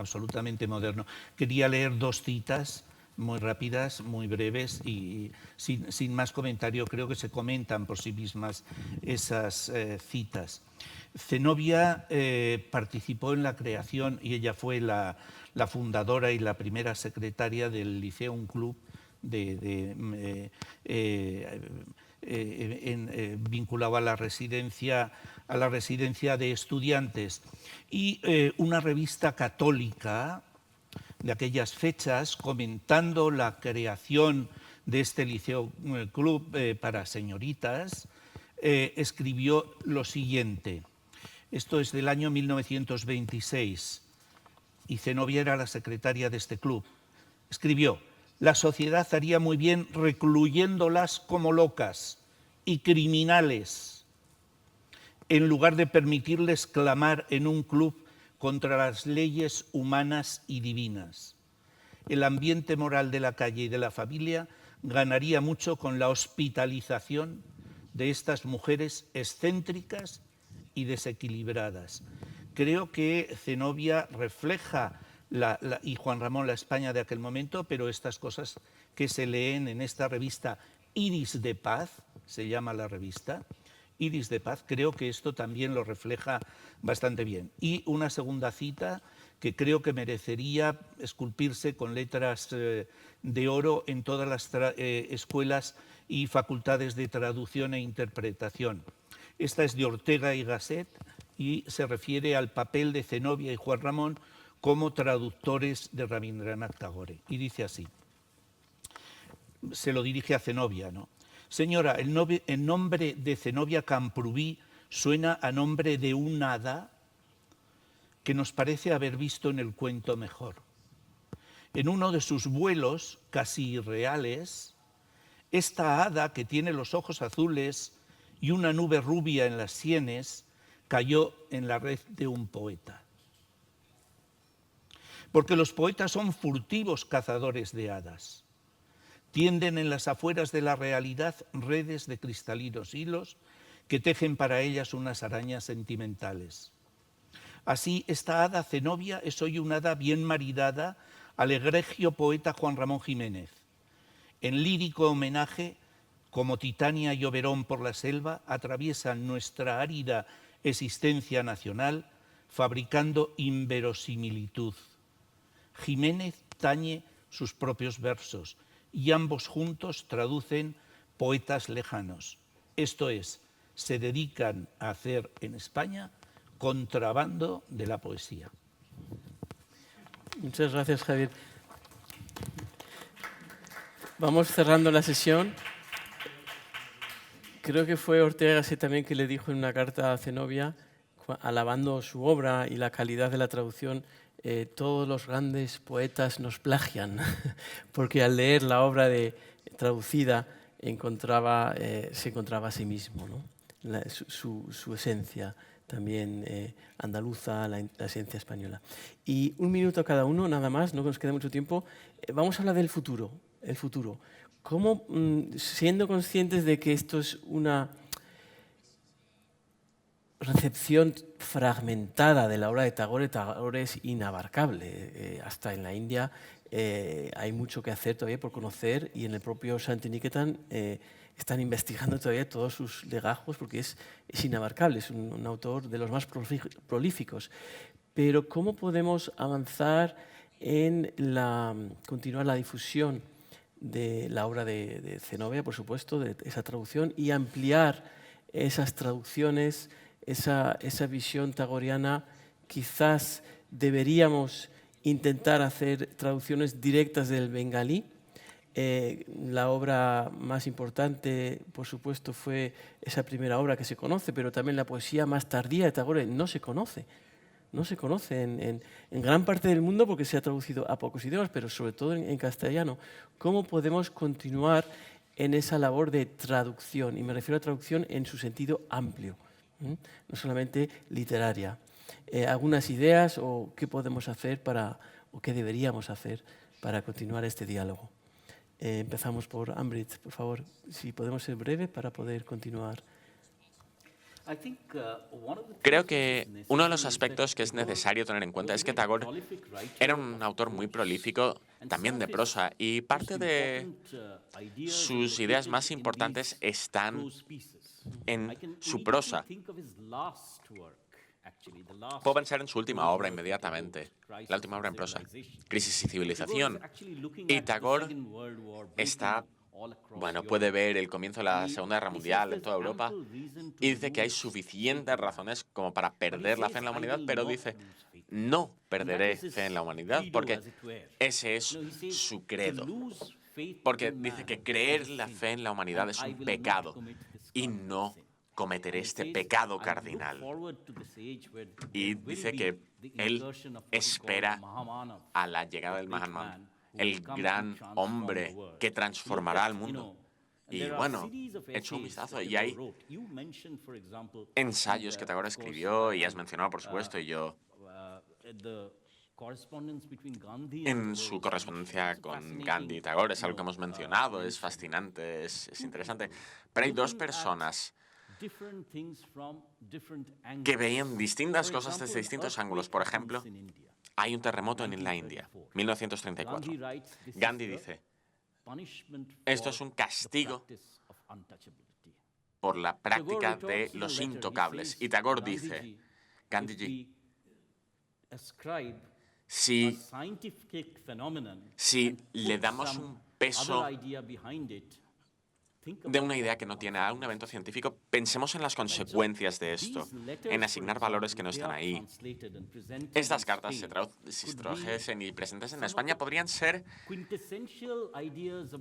moderno. Quería leer dos citas muy rápidas, muy breves y sin más comentario. Creo que se comentan por sí mismas esas citas. Zenobia participó en la creación y ella fue la fundadora y la primera secretaria del Lyceum Club vinculado a la residencia de estudiantes y una revista católica de aquellas fechas comentando la creación de este Lyceum Club para señoritas, escribió lo siguiente. Esto es del año 1926 y Zenobia era la secretaria de este club. Escribió: la sociedad haría muy bien recluyéndolas como locas y criminales, en lugar de permitirles clamar en un club contra las leyes humanas y divinas. El ambiente moral de la calle y de la familia ganaría mucho con la hospitalización de estas mujeres excéntricas y desequilibradas. Creo que Zenobia refleja y Juan Ramón la España de aquel momento, pero estas cosas que se leen en esta revista Iris de Paz, se llama la revista, Iris de Paz, creo que esto también lo refleja bastante bien. Y una segunda cita que creo que merecería esculpirse con letras de oro en todas las escuelas y facultades de traducción e interpretación. Esta es de Ortega y Gasset y se refiere al papel de Zenobia y Juan Ramón como traductores de Rabindranath Tagore. Y dice así, se lo dirige a Zenobia, ¿no? Señora, el nombre de Zenobia Camprubí suena a nombre de un hada que nos parece haber visto en el cuento mejor. En uno de sus vuelos casi irreales, esta hada que tiene los ojos azules y una nube rubia en las sienes cayó en la red de un poeta. Porque los poetas son furtivos cazadores de hadas. Tienden en las afueras de la realidad redes de cristalinos hilos que tejen para ellas unas arañas sentimentales. Así, esta hada Zenobia es hoy una hada bien maridada al egregio poeta Juan Ramón Jiménez. En lírico homenaje, como Titania y Oberón por la selva, atraviesan nuestra árida existencia nacional, fabricando inverosimilitud. Jiménez tañe sus propios versos y ambos juntos traducen poetas lejanos. Esto es, se dedican a hacer en España contrabando de la poesía. Muchas gracias, Javier. Vamos cerrando la sesión. Creo que fue Ortega y Gasset también que le dijo en una carta a Zenobia, alabando su obra y la calidad de la traducción, todos los grandes poetas nos plagian, porque al leer la obra traducida se encontraba a sí mismo, ¿no? Su esencia también andaluza, la esencia española. Y 1 minuto cada uno, nada más, no nos queda mucho tiempo. Vamos a hablar del futuro, el futuro. ¿Cómo, siendo conscientes de que esto es una recepción fragmentada de la obra de Tagore es inabarcable. Hasta en la India hay mucho que hacer todavía por conocer, y en el propio Shantiniketan están investigando todavía todos sus legajos, porque es inabarcable, es un autor de los más prolíficos. Pero ¿cómo podemos avanzar en continuar la difusión de la obra de Zenobia, por supuesto, de esa traducción, y ampliar esas traducciones, esa visión tagoriana? Quizás deberíamos intentar hacer traducciones directas del bengalí. La obra más importante, por supuesto, fue esa primera obra que se conoce, pero también la poesía más tardía de Tagore no se conoce. No se conoce en gran parte del mundo porque se ha traducido a pocos idiomas, pero sobre todo en castellano. ¿Cómo podemos continuar en esa labor de traducción? Y me refiero a traducción en su sentido amplio, no solamente literaria. ¿Algunas ideas o qué podemos hacer o qué deberíamos hacer para continuar este diálogo? Empezamos por Amrit, por favor, si podemos ser breves para poder continuar. Creo que uno de los aspectos que es necesario tener en cuenta es que Tagore era un autor muy prolífico, también de prosa, y parte de sus ideas más importantes están en su prosa. Puedo pensar en su última obra inmediatamente, la última obra en prosa, Crisis y Civilización. Y Tagore puede ver el comienzo de la Segunda Guerra Mundial en toda Europa y dice que hay suficientes razones como para perder la fe en la humanidad, pero dice, no perderé fe en la humanidad porque ese es su credo. Porque dice que creer la fe en la humanidad es un pecado y no cometeré este pecado cardinal. Y dice que él espera a la llegada del Mahatma, el gran hombre que transformará al mundo. Y bueno, he hecho un vistazo y hay ensayos que Tagore escribió, y has mencionado, por supuesto, y yo, en su correspondencia con Gandhi y Tagore, es algo que hemos mencionado, es fascinante, es interesante. Pero hay dos personas que veían distintas cosas desde distintos ángulos. Por ejemplo, hay un terremoto en la India, 1934. Gandhi dice, esto es un castigo por la práctica de los intocables. Y Tagore dice, Gandhiji, si le damos un peso de una idea que no tiene a un evento científico, pensemos en las consecuencias de esto, en asignar valores que no están ahí. Estas cartas, si se trajesen y presentasen en España, podrían ser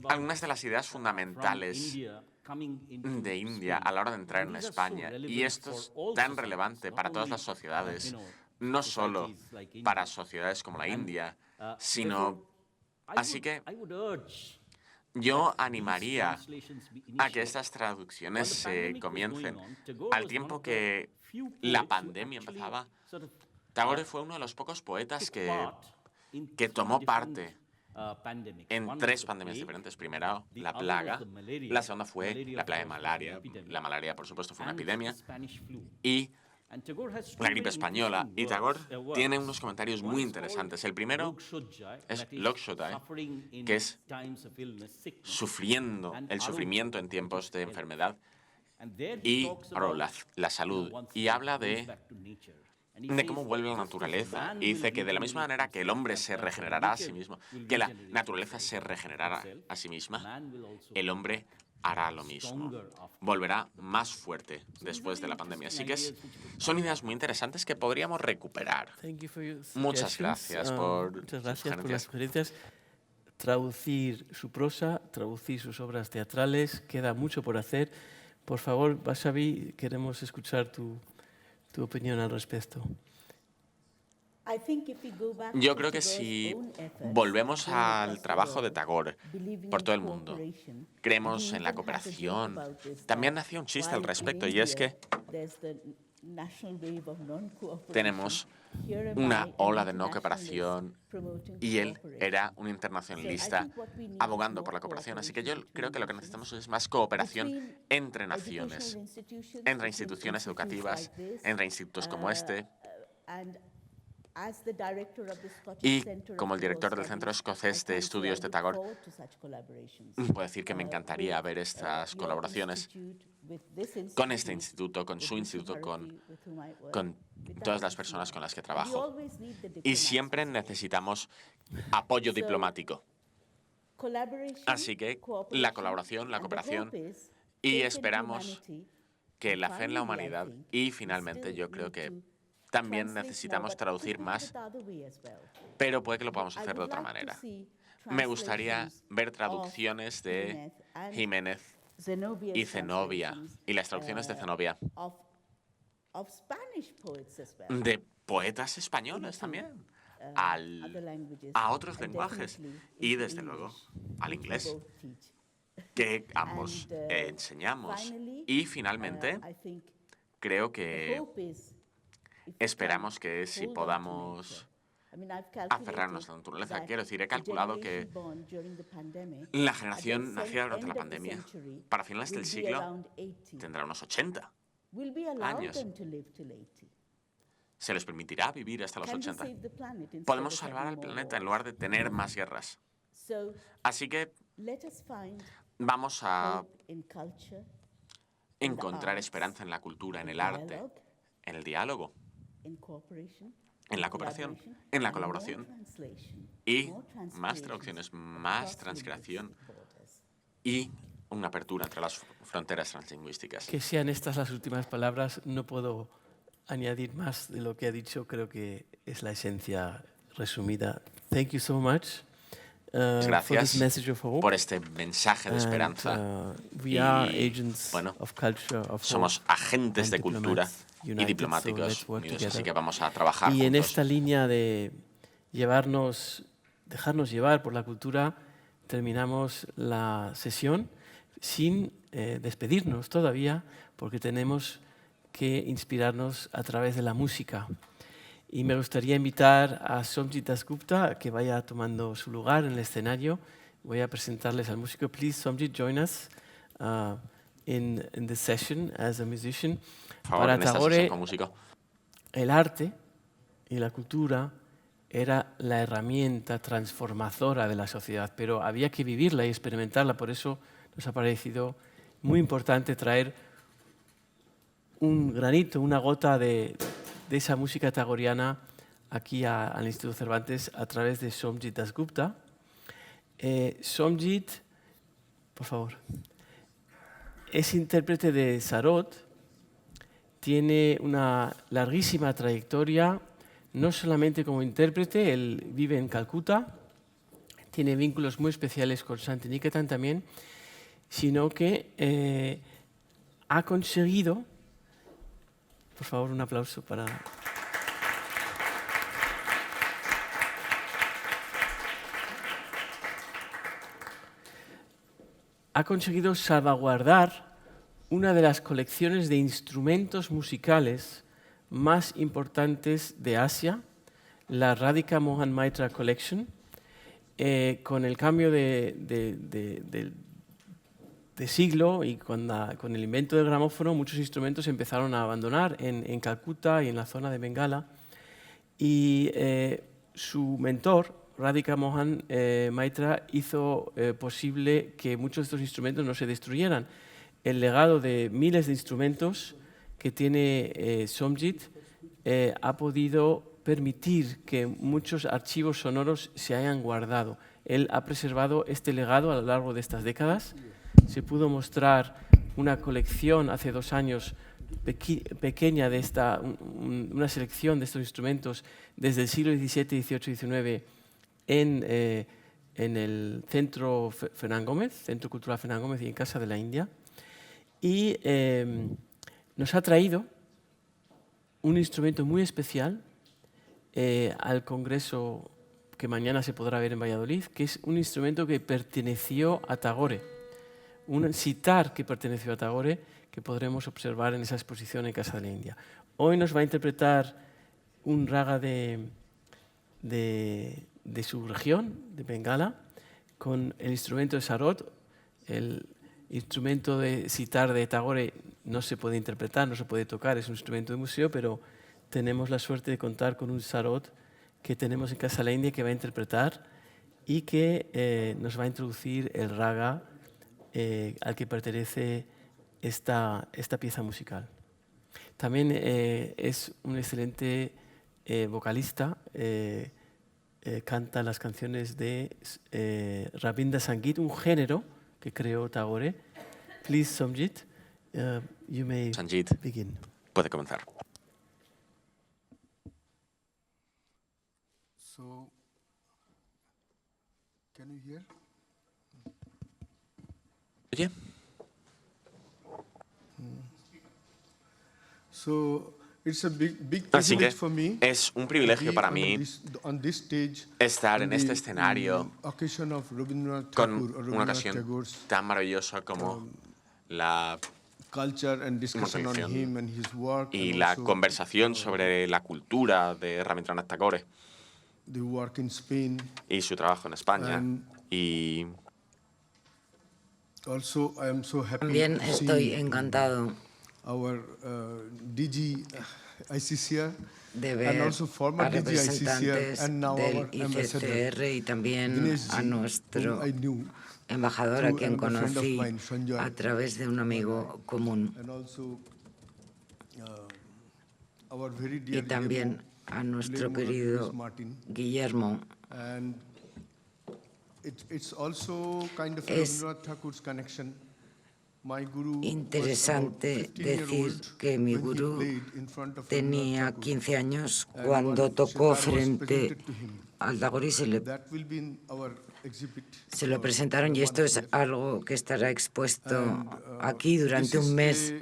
algunas de las ideas fundamentales de India a la hora de entrar en España. Y esto es tan relevante para todas las sociedades, no solo para sociedades como la India, sino... Así que yo animaría a que estas traducciones se comiencen. Al tiempo que la pandemia empezaba, Tagore fue uno de los pocos poetas que tomó parte en 3 pandemias diferentes. Primero, la plaga. La segunda fue la plaga de malaria. La malaria, por supuesto, fue una epidemia. Y la gripe española. Y Tagore tiene unos comentarios muy interesantes. El primero es Lokshodai, que es sufriendo el sufrimiento en tiempos de enfermedad, y la salud. Y habla de cómo vuelve la naturaleza. Y dice que de la misma manera que el hombre se regenerará a sí mismo, que la naturaleza se regenerará a sí misma, el hombre hará lo mismo. Volverá más fuerte después de la pandemia. Así que son ideas muy interesantes que podríamos recuperar. Muchas gracias por las sugerencias. Traducir su prosa, traducir sus obras teatrales, queda mucho por hacer. Por favor, Vasavi, queremos escuchar tu opinión al respecto. Yo creo que si volvemos al trabajo de Tagore por todo el mundo, creemos en la cooperación. También hacía un chiste al respecto, y es que tenemos una ola de no cooperación, y él era un internacionalista abogando por la cooperación. Así que yo creo que lo que necesitamos es más cooperación entre naciones, entre instituciones educativas, entre institutos como este. Y como el director del Centro Escocés de Estudios de Tagore, puedo decir que me encantaría ver estas colaboraciones con este instituto, con su instituto, con todas las personas con las que trabajo. Y siempre necesitamos apoyo diplomático. Así que la colaboración, la cooperación, y esperamos que la fe en la humanidad, y finalmente yo creo que también necesitamos traducir más, pero puede que lo podamos hacer de otra manera. Me gustaría ver traducciones de Jiménez y Zenobia, y las traducciones de Zenobia de poetas españoles también, a otros lenguajes, y desde luego al inglés, que ambos enseñamos. Y finalmente, creo que esperamos que si podamos aferrarnos a la naturaleza. Quiero decir, he calculado que la generación nacida durante la pandemia, para finales del siglo, tendrá unos 80 años. Se les permitirá vivir hasta los 80. Podemos salvar al planeta en lugar de tener más guerras. Así que vamos a encontrar esperanza en la cultura, en el arte, en el diálogo, en la cooperación, en la colaboración, y más traducciones, más transcreación y una apertura entre las fronteras translingüísticas. Que sean estas las últimas palabras, no puedo añadir más de lo que ha dicho, creo que es la esencia resumida. Thank you so much. Gracias por este mensaje de esperanza. Bueno, somos agentes de cultura y diplomáticos unidos, así que vamos a trabajar juntos. Y en esta línea de dejarnos llevar por la cultura, terminamos la sesión sin despedirnos todavía, porque tenemos que inspirarnos a través de la música. Y me gustaría invitar a Somjit Dasgupta a que vaya tomando su lugar en el escenario. Voy a presentarles al músico. Please, Somjit, join us in the session as a musician. Por favor, en esta sesión como músico. El arte y la cultura era la herramienta transformadora de la sociedad, pero había que vivirla y experimentarla. Por eso nos ha parecido muy importante traer un granito, una gota de esa música tagoriana aquí al Instituto Cervantes a través de Somjit Dasgupta. Somjit, por favor, es intérprete de Sarod, tiene una larguísima trayectoria, no solamente como intérprete, él vive en Calcuta, tiene vínculos muy especiales con Santiniketan también, sino que ha conseguido. Por favor, un aplauso para... Ha conseguido salvaguardar una de las colecciones de instrumentos musicales más importantes de Asia, la Radhika Mohan Maitra Collection. Con el cambio de de siglo y con el invento del gramófono muchos instrumentos se empezaron a abandonar en Calcuta y en la zona de Bengala. Y su mentor, Radhika Mohan Maitra, hizo posible que muchos de estos instrumentos no se destruyeran. El legado de miles de instrumentos que tiene Somjit ha podido permitir que muchos archivos sonoros se hayan guardado. Él ha preservado este legado a lo largo de estas décadas. Se pudo mostrar una colección hace 2 años pequeña de una selección de estos instrumentos desde el siglo XVII, XVIII, XIX en el Centro Fernán Gómez, Centro Cultural Fernán Gómez y en Casa de la India. Y nos ha traído un instrumento muy especial al Congreso que mañana se podrá ver en Valladolid, que es un instrumento que perteneció a Tagore, un sitar que perteneció a Tagore, que podremos observar en esa exposición en Casa de la India. Hoy nos va a interpretar un raga de su región, de Bengala, con el instrumento de sarod. El instrumento de sitar de Tagore no se puede interpretar, no se puede tocar, es un instrumento de museo, pero tenemos la suerte de contar con un sarod que tenemos en Casa de la India que va a interpretar y que nos va a introducir el raga al que pertenece esta pieza musical. También es un excelente vocalista, canta las canciones de Rabindra Sangeet, un género que creó Tagore. Please, Somjit, you may Sangeet, begin. puede comenzar. So, can you hear? Oye, So, it's a big así que privilege for me es un privilegio para to be mí on this stage estar en on este the escenario occasion of Rabindranath con Tagore, or una Rabindranath ocasión Tagore's tan maravillosa como la culture and discussion on concepción him and his work, y and la also, conversación sobre la cultura de Rabindranath Tagore the work in Spain. y su trabajo en España. And Y also, I am so happy También to estoy see encantado our DG ICCR de and ver also former a DG ICCR representantes and now del our ambassador ICCR y también Dinesh a ji, nuestro whom I knew embajador, a through quien another friend of conocí mine, Sanjay, a través de un amigo común, and also our very y dear también a nuestro querido Martin. Guillermo. And it's also kind of Es Rabindranath Tagore's connection. My guru interesante decir que mi gurú tenía 15 años and cuando one tocó sitar was frente presented to him. al Tagore y That will be in our exhibit se lo for presentaron, y 1 esto es year. algo que estará expuesto And, aquí durante this un is mes.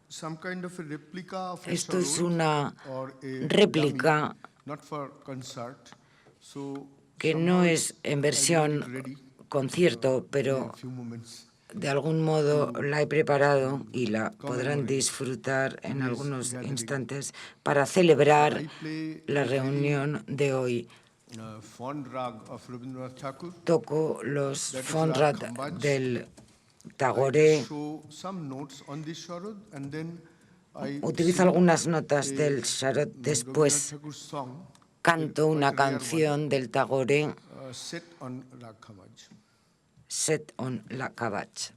some kind of a replica of a Esto es sarod una or a réplica dummy, not for concert. So que somehow no es en I versión get it ready, concierto, in pero a few moments. de algún modo la he preparado y la podrán disfrutar en algunos instantes para celebrar I play la a very, reunión de hoy. fond rag of Rabindranath Tagore. Toco los That is Fonrad Rag Khambaj. del I Tagore. show some notes on this sarod and then I Utilizo sing algunas notas a del Sharod. Rabindranath Después Tagore's song, canto una quite rare one, canción del Tagore, set on Rag Khambaj. Set on la Kabach.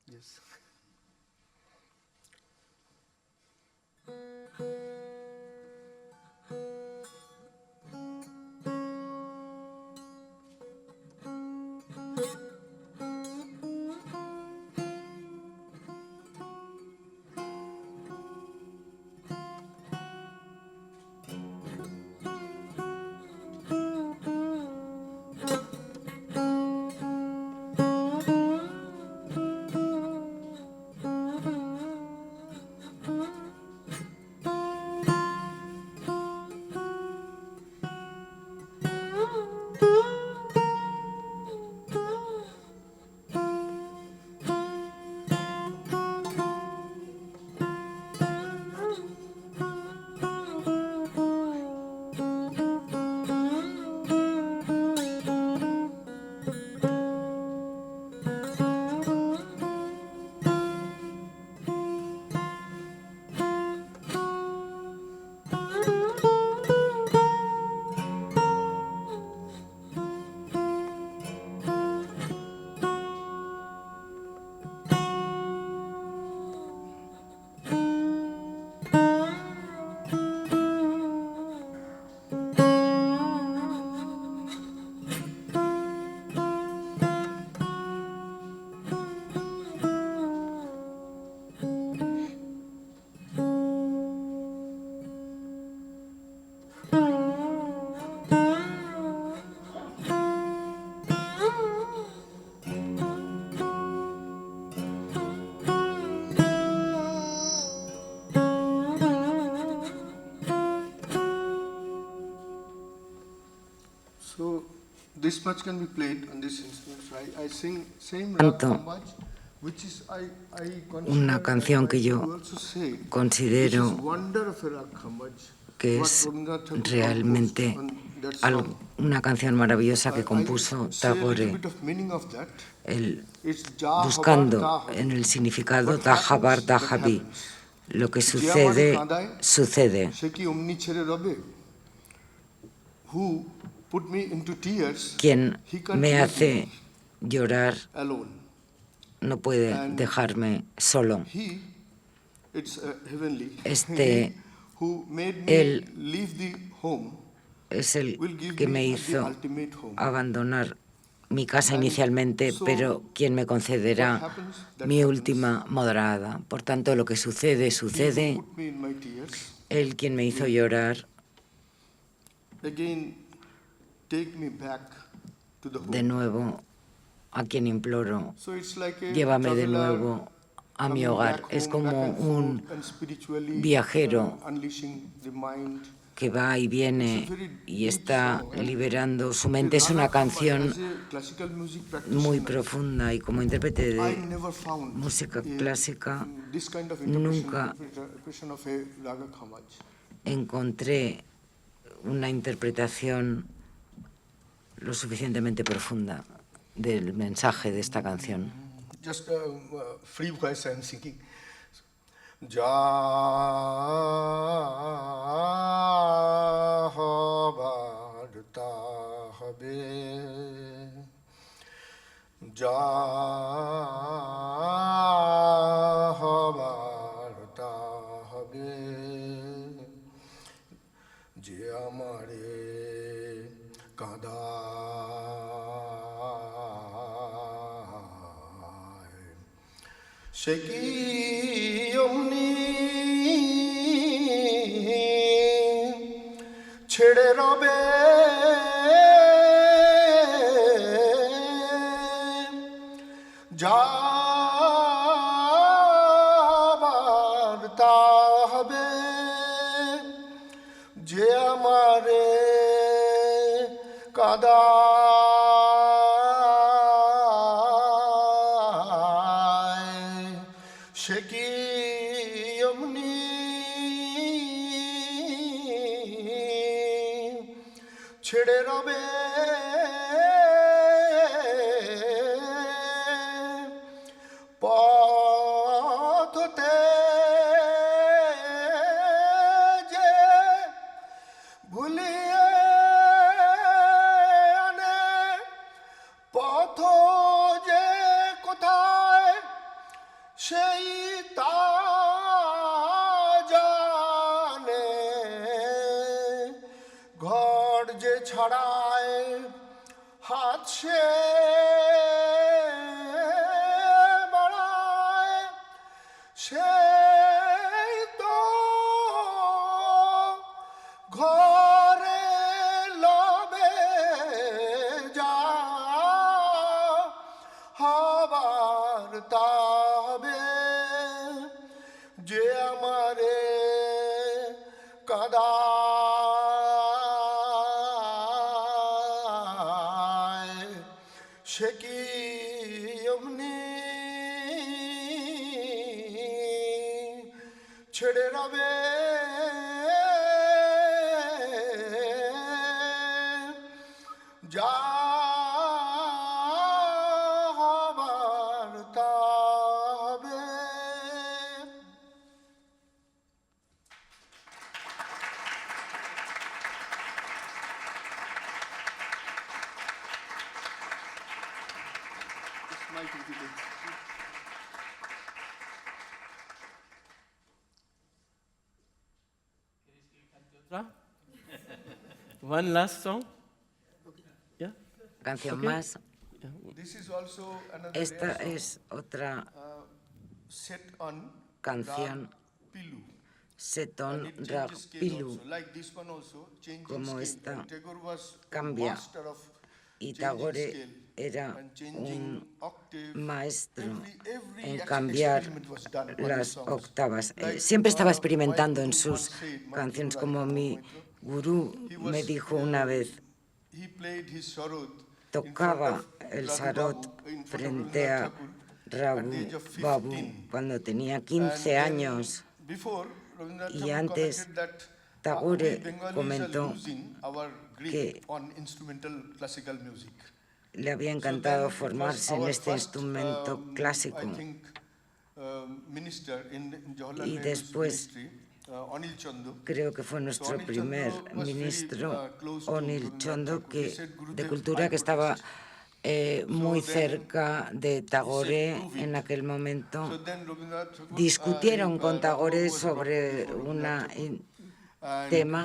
Yes. this much can be played on this instrument. So I sing same Rag Canto Khambaj, which is I una consider, canción que and yo you also say, which is considero wonder of a Rag Khambaj, que what es Rabindranath Tagore realmente composed on that song. una canción maravillosa que I compuso say a little Tagore, bit of meaning of that. It's Ja buscando habar en el significado What Dahabar happens, that Dahabi. happens. Lo que যে আমারে sucede, কাঁদায়, sucede. সে কি অমনি ছেড়ে রবে? Who put me into tears, Quien he can't me leave hace me llorar alone. no puede And dejarme solo. He, it's heavenly. Este, He who made me él leave the home Es el will give que me me the hizo ultimate home. abandonar mi casa And inicialmente, so, pero quien me what concederá happens, that mi happens. última morada. Por tanto, lo que sucede, He sucede. who put me in my tears, Él quien me hizo llorar, again take me back to the de home. nuevo, a quien imploro, So it's like a llévame de traveler nuevo a mi coming hogar. back Es home, como back and un forth, and spiritually, viajero unleashing the mind. que va y viene y está liberando su mente. Es una canción muy profunda y como intérprete de música clásica nunca encontré una interpretación lo suficientemente profunda del mensaje de esta canción. Just free voice I'm singing. Ja habarta habe, ja habarta habe, je amare kadai, সে কি অমনি ছেড়ে রবে, যাবার তা হবে, যে আমারে কাঁদায়, সে কি অমনি ছেড়ে রবে, পথতে যে ভুলিয়ে আনে, পথ যে কোথায় সেই তা জানে, ঘর যে ছাড়ায় হাত সে বাড়ায়, সেই তো ঘরে লবে, যা হবার তা হবে, যে আমারে কাঁদায়, সে কি অমনি ছেড়ে রবে, যা হবার তা হবে। One last song. Yeah. Canción Okay. más. This is also another Esta rare song, es otra set on canción Rag Pilu. Setón It Rag changes scale Pilu, also, like this one also, changing como scale. esta And Tagore was a cambia. master of Y changing Tagore scale era and changing un octave. maestro Every en ex- cambiar experiment was done on las his songs. octavas. Like, Siempre estaba my experimentando en guru sus once said, my canciones, guru como Radhika mi Maitro, gurú he me was, dijo una vez. he played his sarod tocaba el sarod frente a Rabindranath Babu cuando tenía 15 años. Y antes Tagore comentó que le había encantado formarse en este instrumento clásico. Y después, creo que fue nuestro primer ministro, Onil Chondo, de Cultura, que estaba muy cerca de Tagore en aquel momento. Discutieron con Tagore sobre un tema,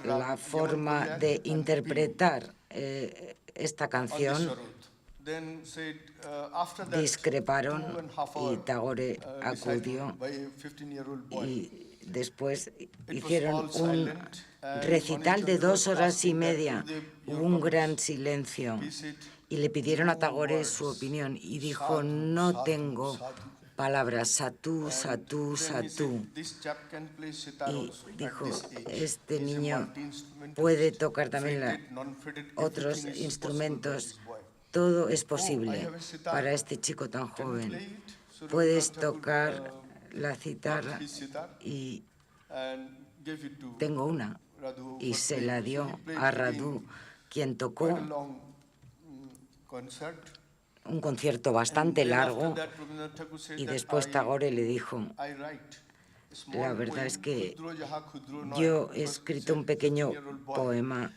la forma de interpretar esta canción. Discreparon y Tagore acudió y después hicieron un recital de 2 horas y media. Hubo un gran silencio y le pidieron a Tagore su opinión y dijo: no tengo palabras, satú, satú, satú. Y dijo: este niño puede tocar también otros instrumentos. Todo es posible para este chico tan joven. Puedes tocar la citarra y tengo una. Y se la dio a Radu, quien tocó un concierto bastante largo. Y después Tagore le dijo: la verdad es que yo he escrito un pequeño poema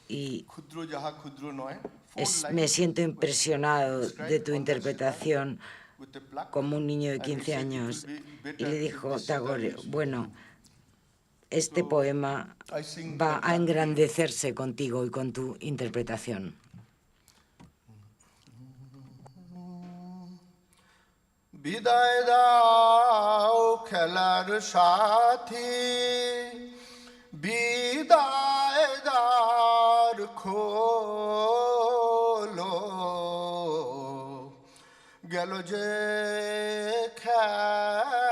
y me siento impresionado de tu interpretación como un niño de 15 años. Y le dijo Tagore: bueno, este poema va a engrandecerse contigo y con tu interpretación. বিদায় দাও খেলার সাথী, বিদায় দ্বার খোলো, গেল যে খেলার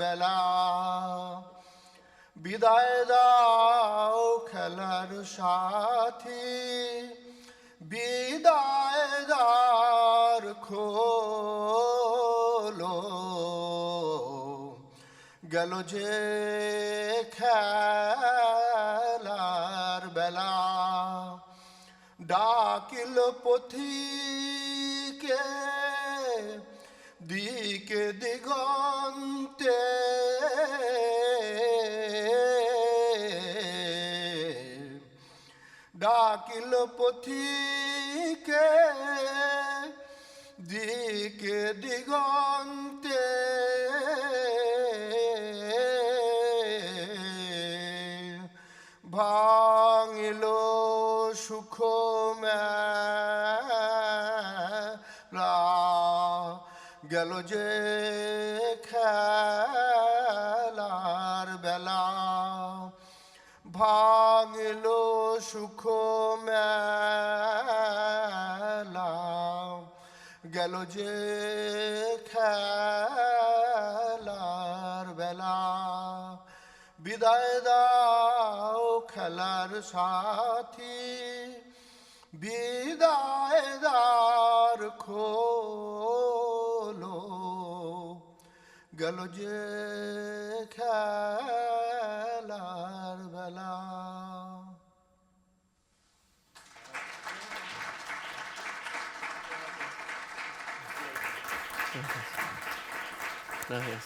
বেলা। বিদায় দাও খেলার সাথী, বিদায় দ্বার খোলো, গেল যে খেলার বেলা। ডাকিল পথিকে দিকে দিগন্তে, ডাকিল পথিকে দিকে দিগন্তে, ভাঙিল সুখ মেলা, গেল যে খেলার বেলা। ভাঙিল সুখ মেলা, গেল যে খেলার বেলা। বিদায় দাও খেলার সাথী, বিদায় দ্বার খোলো, গেল যে খেলার বেলা। Gracias.